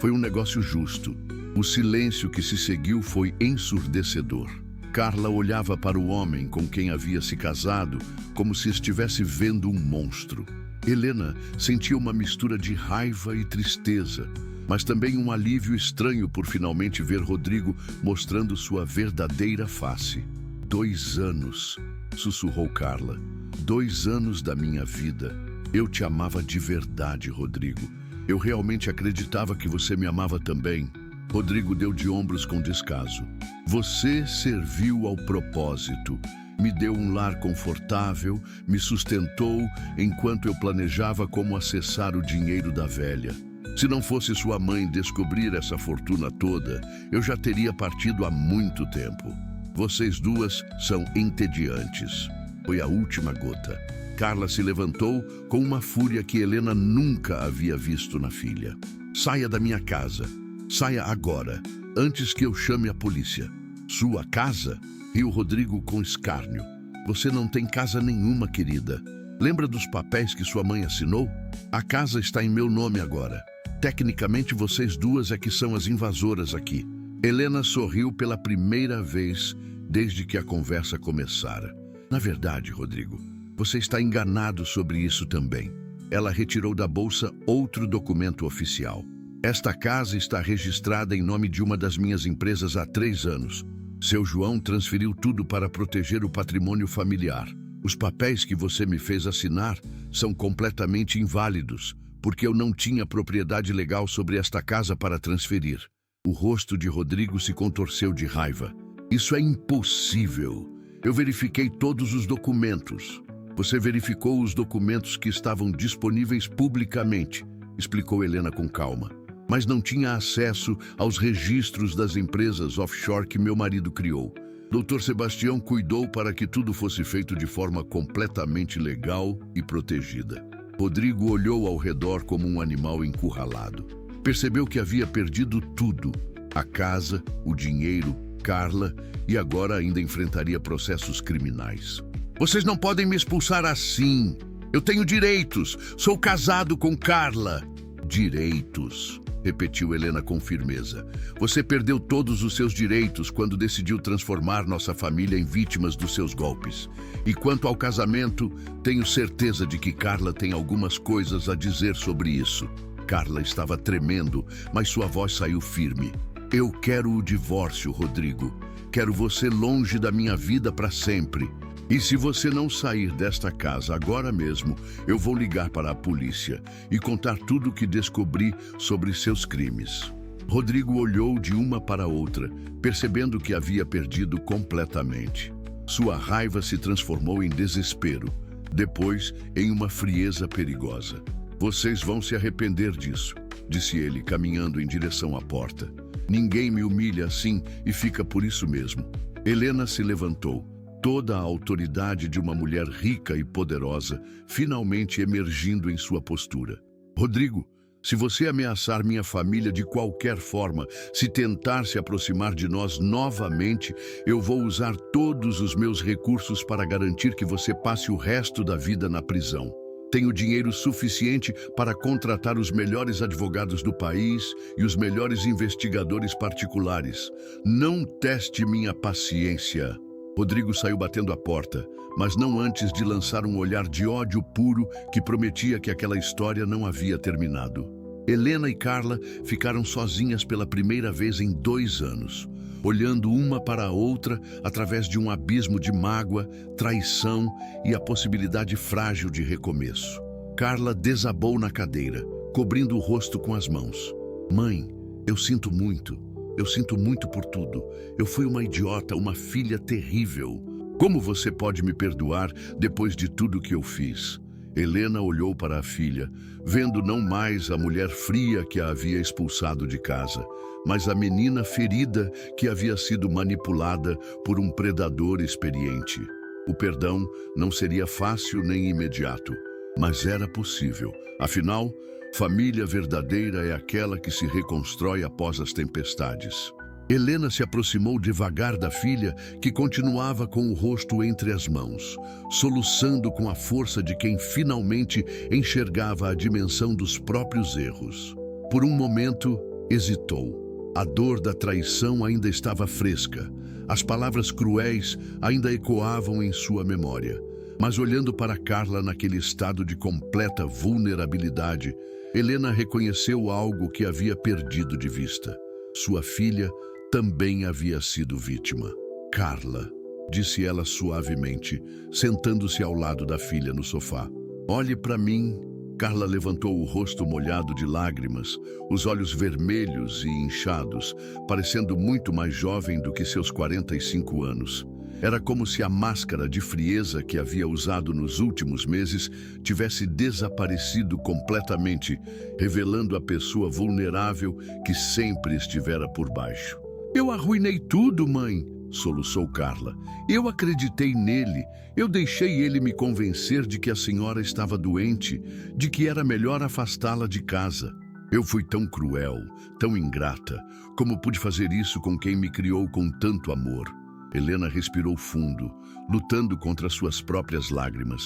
Foi um negócio justo. O silêncio que se seguiu foi ensurdecedor. Carla olhava para o homem com quem havia se casado como se estivesse vendo um monstro. Helena sentia uma mistura de raiva e tristeza, mas também um alívio estranho por finalmente ver Rodrigo mostrando sua verdadeira face. 2 anos, sussurrou Carla. 2 anos da minha vida. Eu te amava de verdade, Rodrigo. Eu realmente acreditava que você me amava também. Rodrigo deu de ombros com descaso. Você serviu ao propósito. Me deu um lar confortável, me sustentou enquanto eu planejava como acessar o dinheiro da velha. Se não fosse sua mãe descobrir essa fortuna toda, eu já teria partido há muito tempo. Vocês duas são entediantes. Foi a última gota. Carla se levantou com uma fúria que Helena nunca havia visto na filha. Saia da minha casa. Saia agora, antes que eu chame a polícia. Sua casa? Riu Rodrigo com escárnio. Você não tem casa nenhuma, querida. Lembra dos papéis que sua mãe assinou? A casa está em meu nome agora. Tecnicamente, vocês duas é que são as invasoras aqui. Helena sorriu pela primeira vez desde que a conversa começara. Na verdade, Rodrigo, você está enganado sobre isso também. Ela retirou da bolsa outro documento oficial. Esta casa está registrada em nome de uma das minhas empresas há 3 anos. Seu João transferiu tudo para proteger o patrimônio familiar. Os papéis que você me fez assinar são completamente inválidos, porque eu não tinha propriedade legal sobre esta casa para transferir. O rosto de Rodrigo se contorceu de raiva. Isso é impossível. Eu verifiquei todos os documentos. Você verificou os documentos que estavam disponíveis publicamente, explicou Helena com calma. mas não tinha acesso aos registros das empresas offshore que meu marido criou. Dr. Sebastião cuidou para que tudo fosse feito de forma completamente legal e protegida. Rodrigo olhou ao redor como um animal encurralado. Percebeu que havia perdido tudo: a casa, o dinheiro, Carla, e agora ainda enfrentaria processos criminais. Vocês não podem me expulsar assim. Eu tenho direitos. Sou casado com Carla. Direitos, repetiu Helena com firmeza. Você perdeu todos os seus direitos quando decidiu transformar nossa família em vítimas dos seus golpes. E quanto ao casamento, tenho certeza de que Carla tem algumas coisas a dizer sobre isso. Carla estava tremendo, mas sua voz saiu firme. Eu quero o divórcio, Rodrigo. Quero você longe da minha vida para sempre. E se você não sair desta casa agora mesmo, eu vou ligar para a polícia e contar tudo o que descobri sobre seus crimes. Rodrigo olhou de uma para outra, percebendo que havia perdido completamente. Sua raiva se transformou em desespero, depois em uma frieza perigosa. Vocês vão se arrepender disso, disse ele, caminhando em direção à porta. Ninguém me humilha assim e fica por isso mesmo. Helena se levantou. Toda a autoridade de uma mulher rica e poderosa finalmente emergindo em sua postura. Rodrigo, se você ameaçar minha família de qualquer forma, se tentar se aproximar de nós novamente, eu vou usar todos os meus recursos para garantir que você passe o resto da vida na prisão. Tenho dinheiro suficiente para contratar os melhores advogados do país e os melhores investigadores particulares. Não teste minha paciência. Rodrigo saiu batendo a porta, mas não antes de lançar um olhar de ódio puro que prometia que aquela história não havia terminado. Helena e Carla ficaram sozinhas pela primeira vez em 2 anos, olhando uma para a outra através de um abismo de mágoa, traição e a possibilidade frágil de recomeço. Carla desabou na cadeira, cobrindo o rosto com as mãos. Mãe, eu sinto muito. Eu sinto muito por tudo. Eu fui uma idiota, uma filha terrível. Como você pode me perdoar depois de tudo que eu fiz? Helena olhou para a filha, vendo não mais a mulher fria que a havia expulsado de casa, mas a menina ferida que havia sido manipulada por um predador experiente. O perdão não seria fácil nem imediato, mas era possível. Afinal, família verdadeira é aquela que se reconstrói após as tempestades. Helena se aproximou devagar da filha, que continuava com o rosto entre as mãos, soluçando com a força de quem finalmente enxergava a dimensão dos próprios erros. Por um momento, hesitou. A dor da traição ainda estava fresca. As palavras cruéis ainda ecoavam em sua memória. Mas olhando para Carla naquele estado de completa vulnerabilidade, Helena reconheceu algo que havia perdido de vista. Sua filha também havia sido vítima. Carla, disse ela suavemente, sentando-se ao lado da filha no sofá. Olhe para mim. Carla levantou o rosto molhado de lágrimas, os olhos vermelhos e inchados, parecendo muito mais jovem do que seus 45 anos. Era como se a máscara de frieza que havia usado nos últimos meses tivesse desaparecido completamente, revelando a pessoa vulnerável que sempre estivera por baixo. Eu arruinei tudo, mãe, soluçou Carla. Eu acreditei nele. Eu deixei ele me convencer de que a senhora estava doente, de que era melhor afastá-la de casa. Eu fui tão cruel, tão ingrata. Como pude fazer isso com quem me criou com tanto amor? Helena respirou fundo, lutando contra suas próprias lágrimas.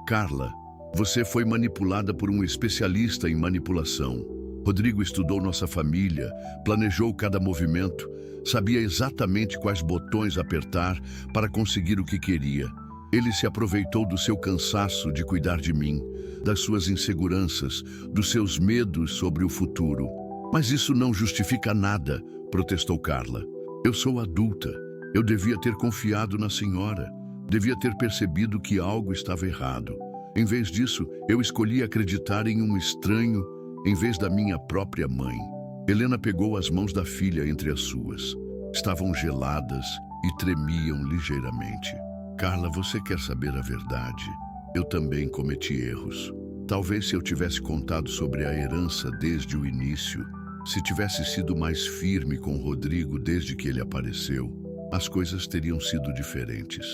Carla, você foi manipulada por um especialista em manipulação. Rodrigo estudou nossa família, planejou cada movimento, sabia exatamente quais botões apertar para conseguir o que queria. Ele se aproveitou do seu cansaço de cuidar de mim, das suas inseguranças, dos seus medos sobre o futuro. Mas isso não justifica nada, protestou Carla. Eu sou adulta. Eu devia ter confiado na senhora. Devia ter percebido que algo estava errado. Em vez disso, eu escolhi acreditar em um estranho em vez da minha própria mãe. Helena pegou as mãos da filha entre as suas. Estavam geladas e tremiam ligeiramente. Carla, você quer saber a verdade? Eu também cometi erros. Talvez se eu tivesse contado sobre a herança desde o início, Se tivesse sido mais firme com Rodrigo desde que ele apareceu, as coisas teriam sido diferentes.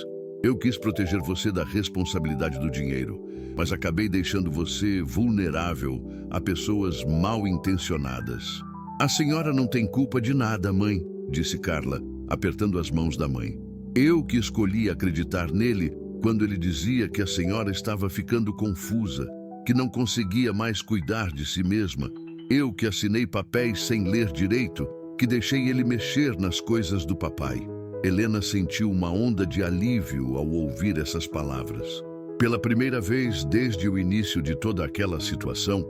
Eu quis proteger você da responsabilidade do dinheiro, mas acabei deixando você vulnerável a pessoas mal intencionadas. A senhora não tem culpa de nada, mãe, disse Carla, apertando as mãos da mãe. Eu que escolhi acreditar nele quando ele dizia que a senhora estava ficando confusa, que não conseguia mais cuidar de si mesma. Eu que assinei papéis sem ler direito, que deixei ele mexer nas coisas do papai. Helena sentiu uma onda de alívio ao ouvir essas palavras. Pela primeira vez desde o início de toda aquela situação,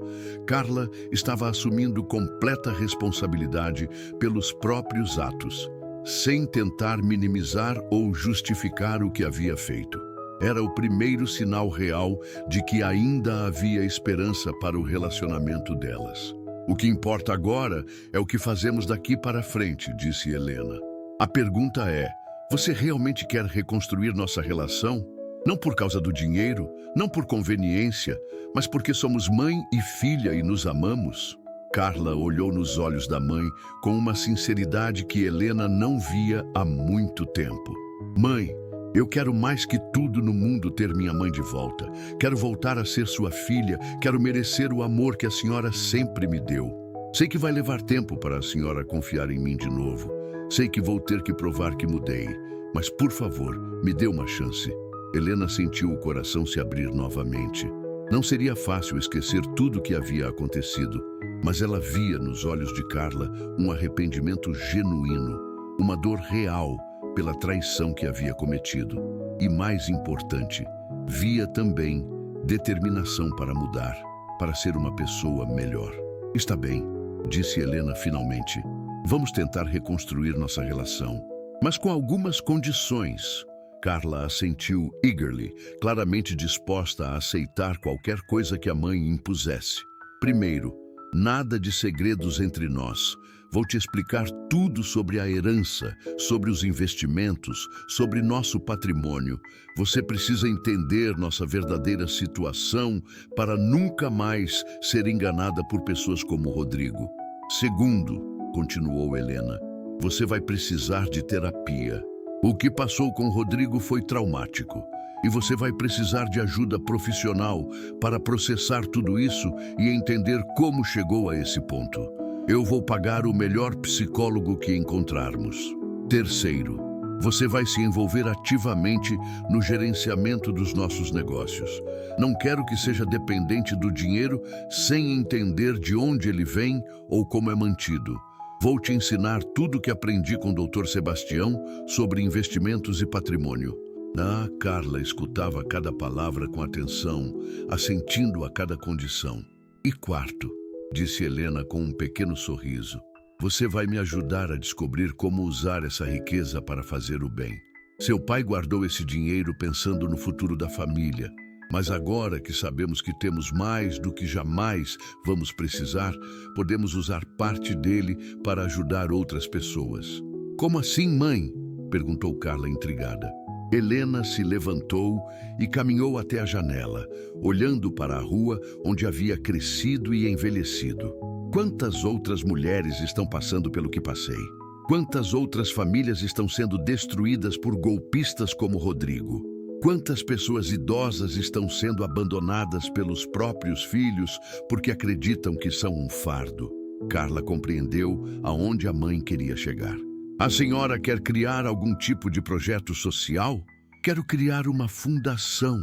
Carla estava assumindo completa responsabilidade pelos próprios atos, sem tentar minimizar ou justificar o que havia feito. Era o primeiro sinal real de que ainda havia esperança para o relacionamento delas. O que importa agora é o que fazemos daqui para frente, disse Helena. A pergunta é, você realmente quer reconstruir nossa relação? Não por causa do dinheiro, não por conveniência, mas porque somos mãe e filha e nos amamos? Carla olhou nos olhos da mãe com uma sinceridade que Helena não via há muito tempo. Mãe, eu quero mais que tudo no mundo ter minha mãe de volta. Quero voltar a ser sua filha, quero merecer o amor que a senhora sempre me deu. Sei que vai levar tempo para a senhora confiar em mim de novo. Sei que vou ter que provar que mudei, mas por favor, me dê uma chance. Helena sentiu o coração se abrir novamente. Não seria fácil esquecer tudo o que havia acontecido, mas ela via nos olhos de Carla um arrependimento genuíno, uma dor real pela traição que havia cometido. E mais importante, via também determinação para mudar, para ser uma pessoa melhor. Está bem, disse Helena finalmente. Vamos tentar reconstruir nossa relação, mas com algumas condições. Carla assentiu eagerly, claramente disposta a aceitar qualquer coisa que a mãe impusesse. Primeiro, nada de segredos entre nós. Vou te explicar tudo sobre a herança, sobre os investimentos, sobre nosso patrimônio. Você precisa entender nossa verdadeira situação para nunca mais ser enganada por pessoas como Rodrigo. Segundo, continuou Helena, você vai precisar de terapia. O que passou com Rodrigo foi traumático e você vai precisar de ajuda profissional para processar tudo isso e entender como chegou a esse ponto. Eu vou pagar o melhor psicólogo que encontrarmos. Terceiro, você vai se envolver ativamente no gerenciamento dos nossos negócios. Não quero que seja dependente do dinheiro sem entender de onde ele vem ou como é mantido. Vou te ensinar tudo o que aprendi com o Dr. Sebastião sobre investimentos e patrimônio. Carla escutava cada palavra com atenção, assentindo a cada condição. E quarto, disse Helena com um pequeno sorriso, você vai me ajudar a descobrir como usar essa riqueza para fazer o bem. Seu pai guardou esse dinheiro pensando no futuro da família. Mas agora que sabemos que temos mais do que jamais vamos precisar, podemos usar parte dele para ajudar outras pessoas. Como assim, mãe? Perguntou Carla intrigada. Helena se levantou e caminhou até a janela, olhando para a rua onde havia crescido e envelhecido. Quantas outras mulheres estão passando pelo que passei? Quantas outras famílias estão sendo destruídas por golpistas como Rodrigo? Quantas pessoas idosas estão sendo abandonadas pelos próprios filhos porque acreditam que são um fardo? Carla compreendeu aonde a mãe queria chegar. A senhora quer criar algum tipo de projeto social? Quero criar uma fundação,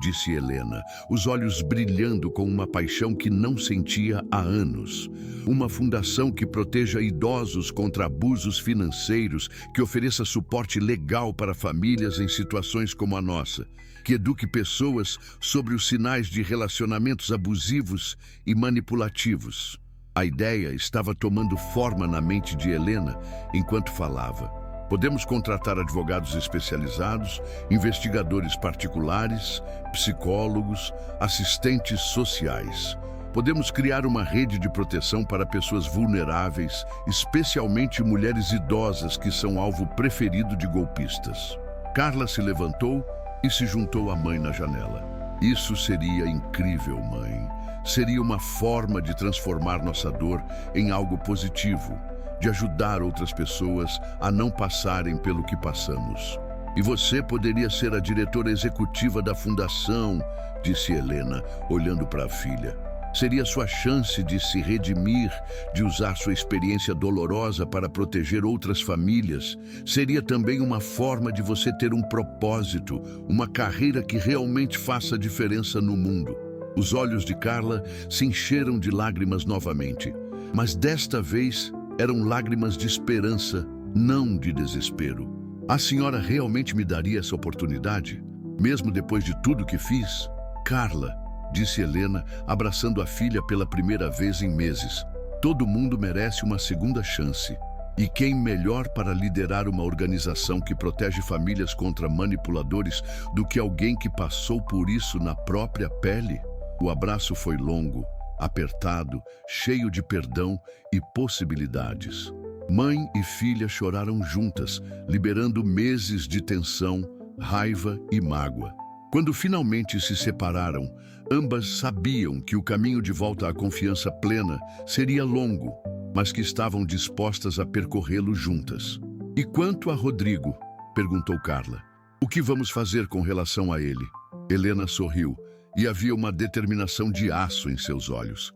disse Helena, os olhos brilhando com uma paixão que não sentia há anos. Uma fundação que proteja idosos contra abusos financeiros, que ofereça suporte legal para famílias em situações como a nossa, que eduque pessoas sobre os sinais de relacionamentos abusivos e manipulativos. A ideia estava tomando forma na mente de Helena enquanto falava. Podemos contratar advogados especializados, investigadores particulares, psicólogos, assistentes sociais. Podemos criar uma rede de proteção para pessoas vulneráveis, especialmente mulheres idosas que são alvo preferido de golpistas. Carla se levantou e se juntou à mãe na janela. Isso seria incrível, mãe. seria uma forma de transformar nossa dor em algo positivo, de ajudar outras pessoas a não passarem pelo que passamos. E você poderia ser a diretora executiva da fundação, disse Helena, olhando para a filha. Seria sua chance de se redimir, de usar sua experiência dolorosa para proteger outras famílias. Seria também uma forma de você ter um propósito, uma carreira que realmente faça diferença no mundo. Os olhos de Carla se encheram de lágrimas novamente, mas desta vez eram lágrimas de esperança, não de desespero. A senhora realmente me daria essa oportunidade? Mesmo depois de tudo que fiz? Carla, disse Helena, abraçando a filha pela primeira vez em meses. Todo mundo merece uma segunda chance. E quem melhor para liderar uma organização que protege famílias contra manipuladores do que alguém que passou por isso na própria pele? O abraço foi longo, apertado, cheio de perdão e possibilidades. Mãe e filha choraram juntas, liberando meses de tensão, raiva e mágoa. Quando finalmente se separaram, ambas sabiam que o caminho de volta à confiança plena seria longo, mas que estavam dispostas a percorrê-lo juntas. E quanto a Rodrigo? Perguntou Carla. O que vamos fazer com relação a ele? Helena sorriu, e havia uma determinação de aço em seus olhos.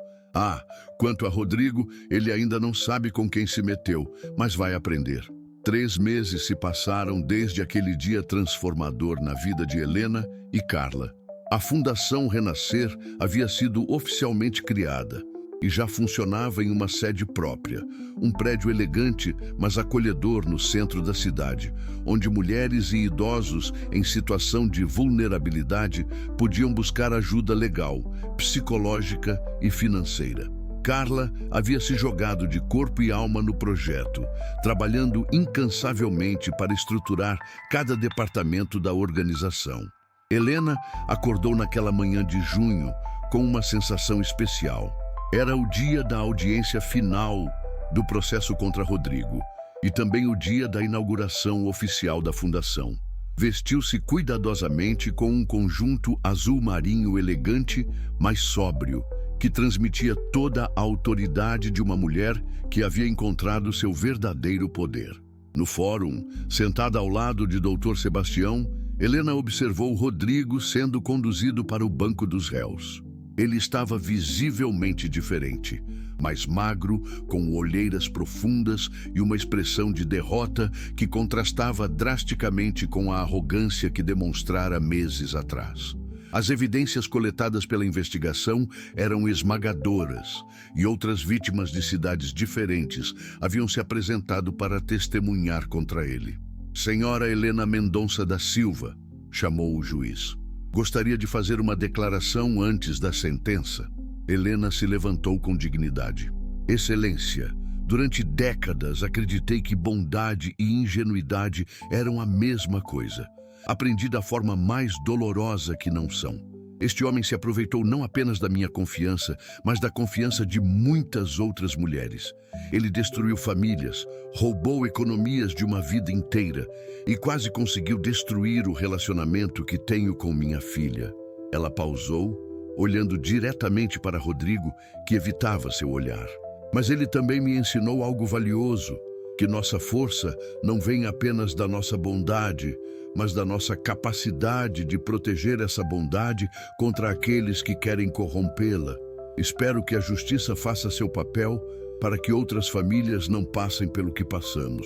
Quanto a Rodrigo, ele ainda não sabe com quem se meteu, mas vai aprender. 3 meses se passaram desde aquele dia transformador na vida de Helena e Carla. A Fundação Renascer havia sido oficialmente criada e já funcionava em uma sede própria, um prédio elegante, mas acolhedor no centro da cidade, onde mulheres e idosos em situação de vulnerabilidade podiam buscar ajuda legal, psicológica e financeira. Carla havia se jogado de corpo e alma no projeto, trabalhando incansavelmente para estruturar cada departamento da organização. Helena acordou naquela manhã de junho com uma sensação especial. Era o dia da audiência final do processo contra Rodrigo e também o dia da inauguração oficial da fundação. Vestiu-se cuidadosamente com um conjunto azul marinho elegante, mas sóbrio, que transmitia toda a autoridade de uma mulher que havia encontrado seu verdadeiro poder. No fórum, sentada ao lado de Dr. Sebastião, Helena observou Rodrigo sendo conduzido para o banco dos réus. Ele estava visivelmente diferente, mais magro, com olheiras profundas e uma expressão de derrota que contrastava drasticamente com a arrogância que demonstrara meses atrás. As evidências coletadas pela investigação eram esmagadoras e outras vítimas de cidades diferentes haviam se apresentado para testemunhar contra ele. Senhora Helena Mendonça da Silva, chamou o juiz. Gostaria de fazer uma declaração antes da sentença. Helena se levantou com dignidade. Excelência, durante décadas acreditei que bondade e ingenuidade eram a mesma coisa. Aprendi da forma mais dolorosa que não são. Este homem se aproveitou não apenas da minha confiança, mas da confiança de muitas outras mulheres. Ele destruiu famílias, roubou economias de uma vida inteira e quase conseguiu destruir o relacionamento que tenho com minha filha. Ela pausou, olhando diretamente para Rodrigo, que evitava seu olhar. Mas ele também me ensinou algo valioso, que nossa força não vem apenas da nossa bondade, mas da nossa capacidade de proteger essa bondade contra aqueles que querem corrompê-la. Espero que a justiça faça seu papel para que outras famílias não passem pelo que passamos.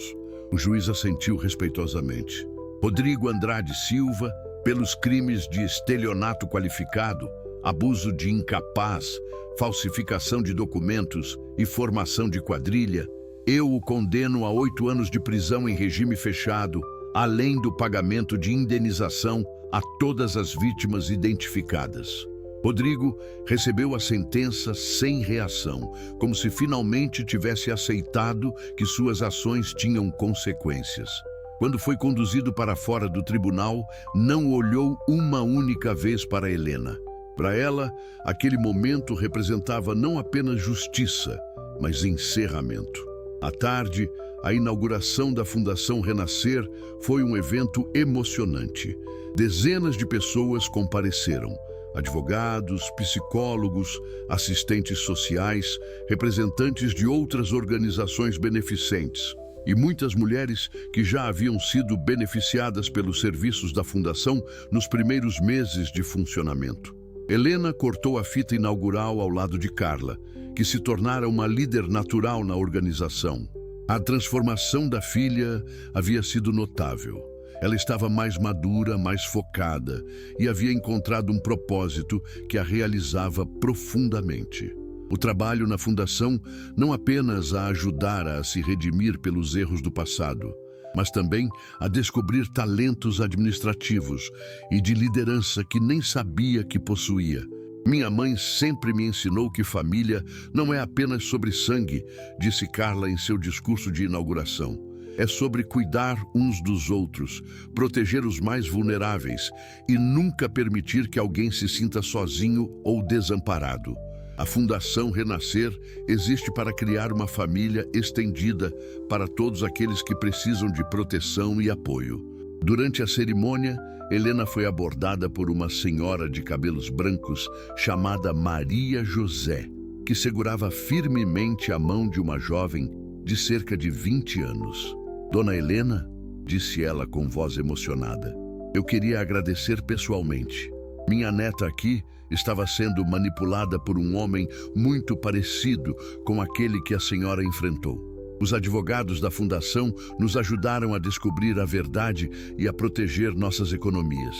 O juiz assentiu respeitosamente. Rodrigo Andrade Silva, pelos crimes de estelionato qualificado, abuso de incapaz, falsificação de documentos e formação de quadrilha, eu o condeno a 8 anos de prisão em regime fechado, além do pagamento de indenização a todas as vítimas identificadas. Rodrigo recebeu a sentença sem reação, como se finalmente tivesse aceitado que suas ações tinham consequências. Quando foi conduzido para fora do tribunal, não olhou uma única vez para Helena. Para ela, aquele momento representava não apenas justiça, mas encerramento. À tarde, a inauguração da Fundação Renascer foi um evento emocionante. Dezenas de pessoas compareceram, advogados, psicólogos, assistentes sociais, representantes de outras organizações beneficentes e muitas mulheres que já haviam sido beneficiadas pelos serviços da Fundação nos primeiros meses de funcionamento. Helena cortou a fita inaugural ao lado de Carla, que se tornara uma líder natural na organização. A transformação da filha havia sido notável. Ela estava mais madura, mais focada e havia encontrado um propósito que a realizava profundamente. O trabalho na Fundação não apenas a ajudara a se redimir pelos erros do passado, mas também a descobrir talentos administrativos e de liderança que nem sabia que possuía. Minha mãe sempre me ensinou que família não é apenas sobre sangue, disse Carla em seu discurso de inauguração. É sobre cuidar uns dos outros, proteger os mais vulneráveis e nunca permitir que alguém se sinta sozinho ou desamparado. A Fundação Renascer existe para criar uma família estendida para todos aqueles que precisam de proteção e apoio. Durante a cerimônia, Helena foi abordada por uma senhora de cabelos brancos chamada Maria José, que segurava firmemente a mão de uma jovem de cerca de 20 anos. Dona Helena, disse ela com voz emocionada, eu queria agradecer pessoalmente. Minha neta aqui estava sendo manipulada por um homem muito parecido com aquele que a senhora enfrentou. Os advogados da Fundação nos ajudaram a descobrir a verdade e a proteger nossas economias.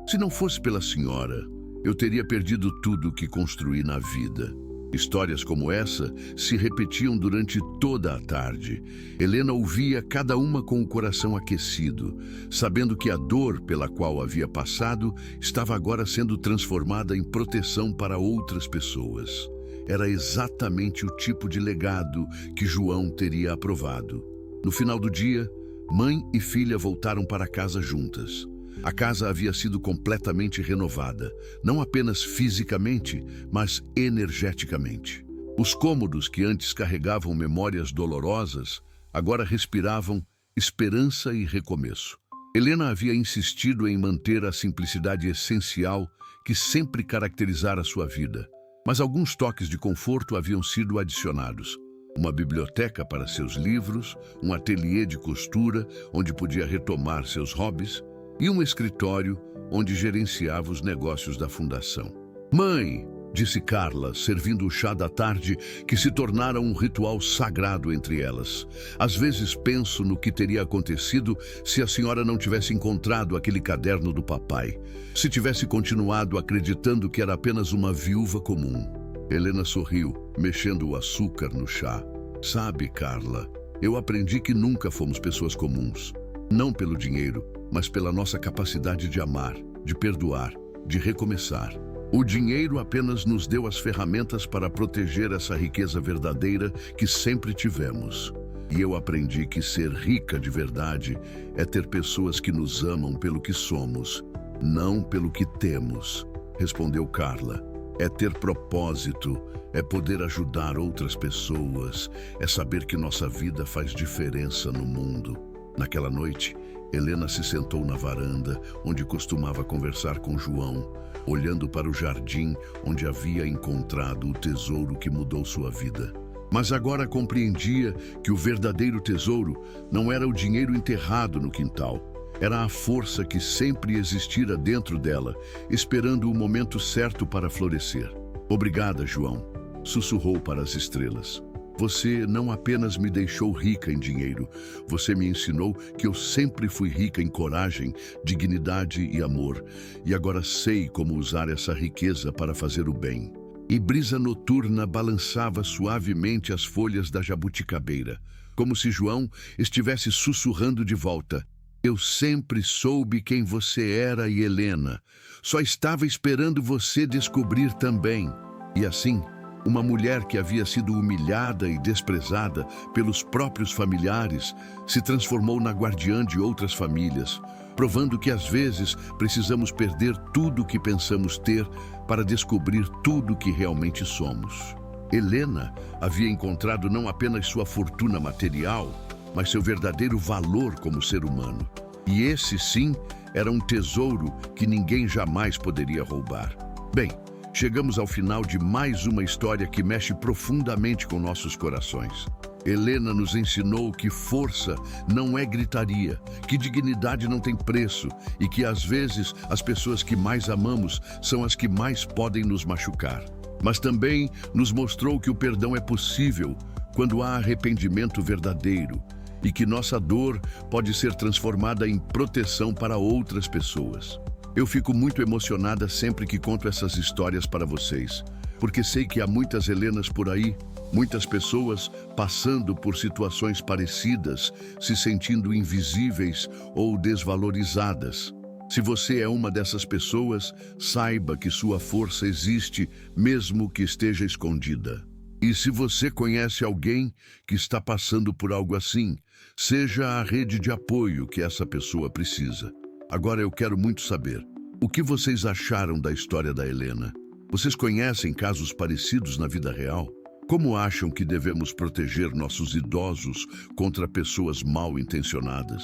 Se não fosse pela senhora, eu teria perdido tudo o que construí na vida. Histórias como essa se repetiam durante toda a tarde. Helena ouvia cada uma com o coração aquecido, sabendo que a dor pela qual havia passado estava agora sendo transformada em proteção para outras pessoas. Era exatamente o tipo de legado que João teria aprovado. No final do dia, mãe e filha voltaram para casa juntas. A casa havia sido completamente renovada, não apenas fisicamente, mas energeticamente. Os cômodos que antes carregavam memórias dolorosas, agora respiravam esperança e recomeço. Helena havia insistido em manter a simplicidade essencial que sempre caracterizara sua vida, mas alguns toques de conforto haviam sido adicionados. Uma biblioteca para seus livros, um ateliê de costura onde podia retomar seus hobbies, e um escritório onde gerenciava os negócios da Fundação. Mãe, disse Carla, servindo o chá da tarde, que se tornara um ritual sagrado entre elas. Às vezes penso no que teria acontecido se a senhora não tivesse encontrado aquele caderno do papai, se tivesse continuado acreditando que era apenas uma viúva comum. Helena sorriu, mexendo o açúcar no chá. Sabe, Carla, eu aprendi que nunca fomos pessoas comuns. Não pelo dinheiro, mas pela nossa capacidade de amar, de perdoar, de recomeçar. O dinheiro apenas nos deu as ferramentas para proteger essa riqueza verdadeira que sempre tivemos. E eu aprendi que ser rica de verdade é ter pessoas que nos amam pelo que somos, não pelo que temos, respondeu Carla. É ter propósito, é poder ajudar outras pessoas, é saber que nossa vida faz diferença no mundo. Naquela noite, Helena se sentou na varanda, onde costumava conversar com João, olhando para o jardim onde havia encontrado o tesouro que mudou sua vida. Mas agora compreendia que o verdadeiro tesouro não era o dinheiro enterrado no quintal. Era a força que sempre existira dentro dela, esperando o momento certo para florescer. Obrigada, João, sussurrou para as estrelas. Você não apenas me deixou rica em dinheiro, você me ensinou que eu sempre fui rica em coragem, dignidade e amor, e agora sei como usar essa riqueza para fazer o bem. E brisa noturna balançava suavemente as folhas da jabuticabeira, como se João estivesse sussurrando de volta. Eu sempre soube quem você era e Helena, só estava esperando você descobrir também. E assim, uma mulher que havia sido humilhada e desprezada pelos próprios familiares se transformou na guardiã de outras famílias, provando que às vezes precisamos perder tudo o que pensamos ter para descobrir tudo o que realmente somos. Helena havia encontrado não apenas sua fortuna material, mas seu verdadeiro valor como ser humano. E esse, sim, era um tesouro que ninguém jamais poderia roubar. Bem, chegamos ao final de mais uma história que mexe profundamente com nossos corações. Helena nos ensinou que força não é gritaria, que dignidade não tem preço e que, às vezes, as pessoas que mais amamos são as que mais podem nos machucar. Mas também nos mostrou que o perdão é possível quando há arrependimento verdadeiro e que nossa dor pode ser transformada em proteção para outras pessoas. Eu fico muito emocionada sempre que conto essas histórias para vocês, porque sei que há muitas Helenas por aí, muitas pessoas passando por situações parecidas, se sentindo invisíveis ou desvalorizadas. Se você é uma dessas pessoas, saiba que sua força existe, mesmo que esteja escondida. E se você conhece alguém que está passando por algo assim, seja a rede de apoio que essa pessoa precisa. Agora eu quero muito saber, o que vocês acharam da história da Helena? Vocês conhecem casos parecidos na vida real? Como acham que devemos proteger nossos idosos contra pessoas mal intencionadas?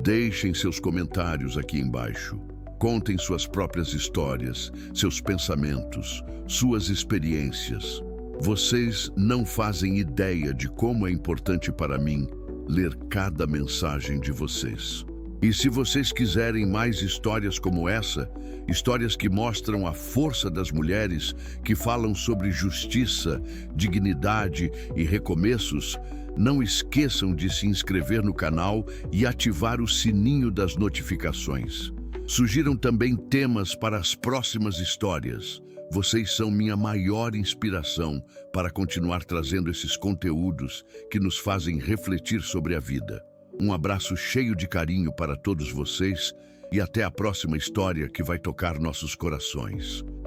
Deixem seus comentários aqui embaixo. Contem suas próprias histórias, seus pensamentos, suas experiências. Vocês não fazem ideia de como é importante para mim ler cada mensagem de vocês. E se vocês quiserem mais histórias como essa, histórias que mostram a força das mulheres, que falam sobre justiça, dignidade e recomeços, não esqueçam de se inscrever no canal e ativar o sininho das notificações. Sugiram também temas para as próximas histórias. Vocês são minha maior inspiração para continuar trazendo esses conteúdos que nos fazem refletir sobre a vida. Um abraço cheio de carinho para todos vocês e até a próxima história que vai tocar nossos corações.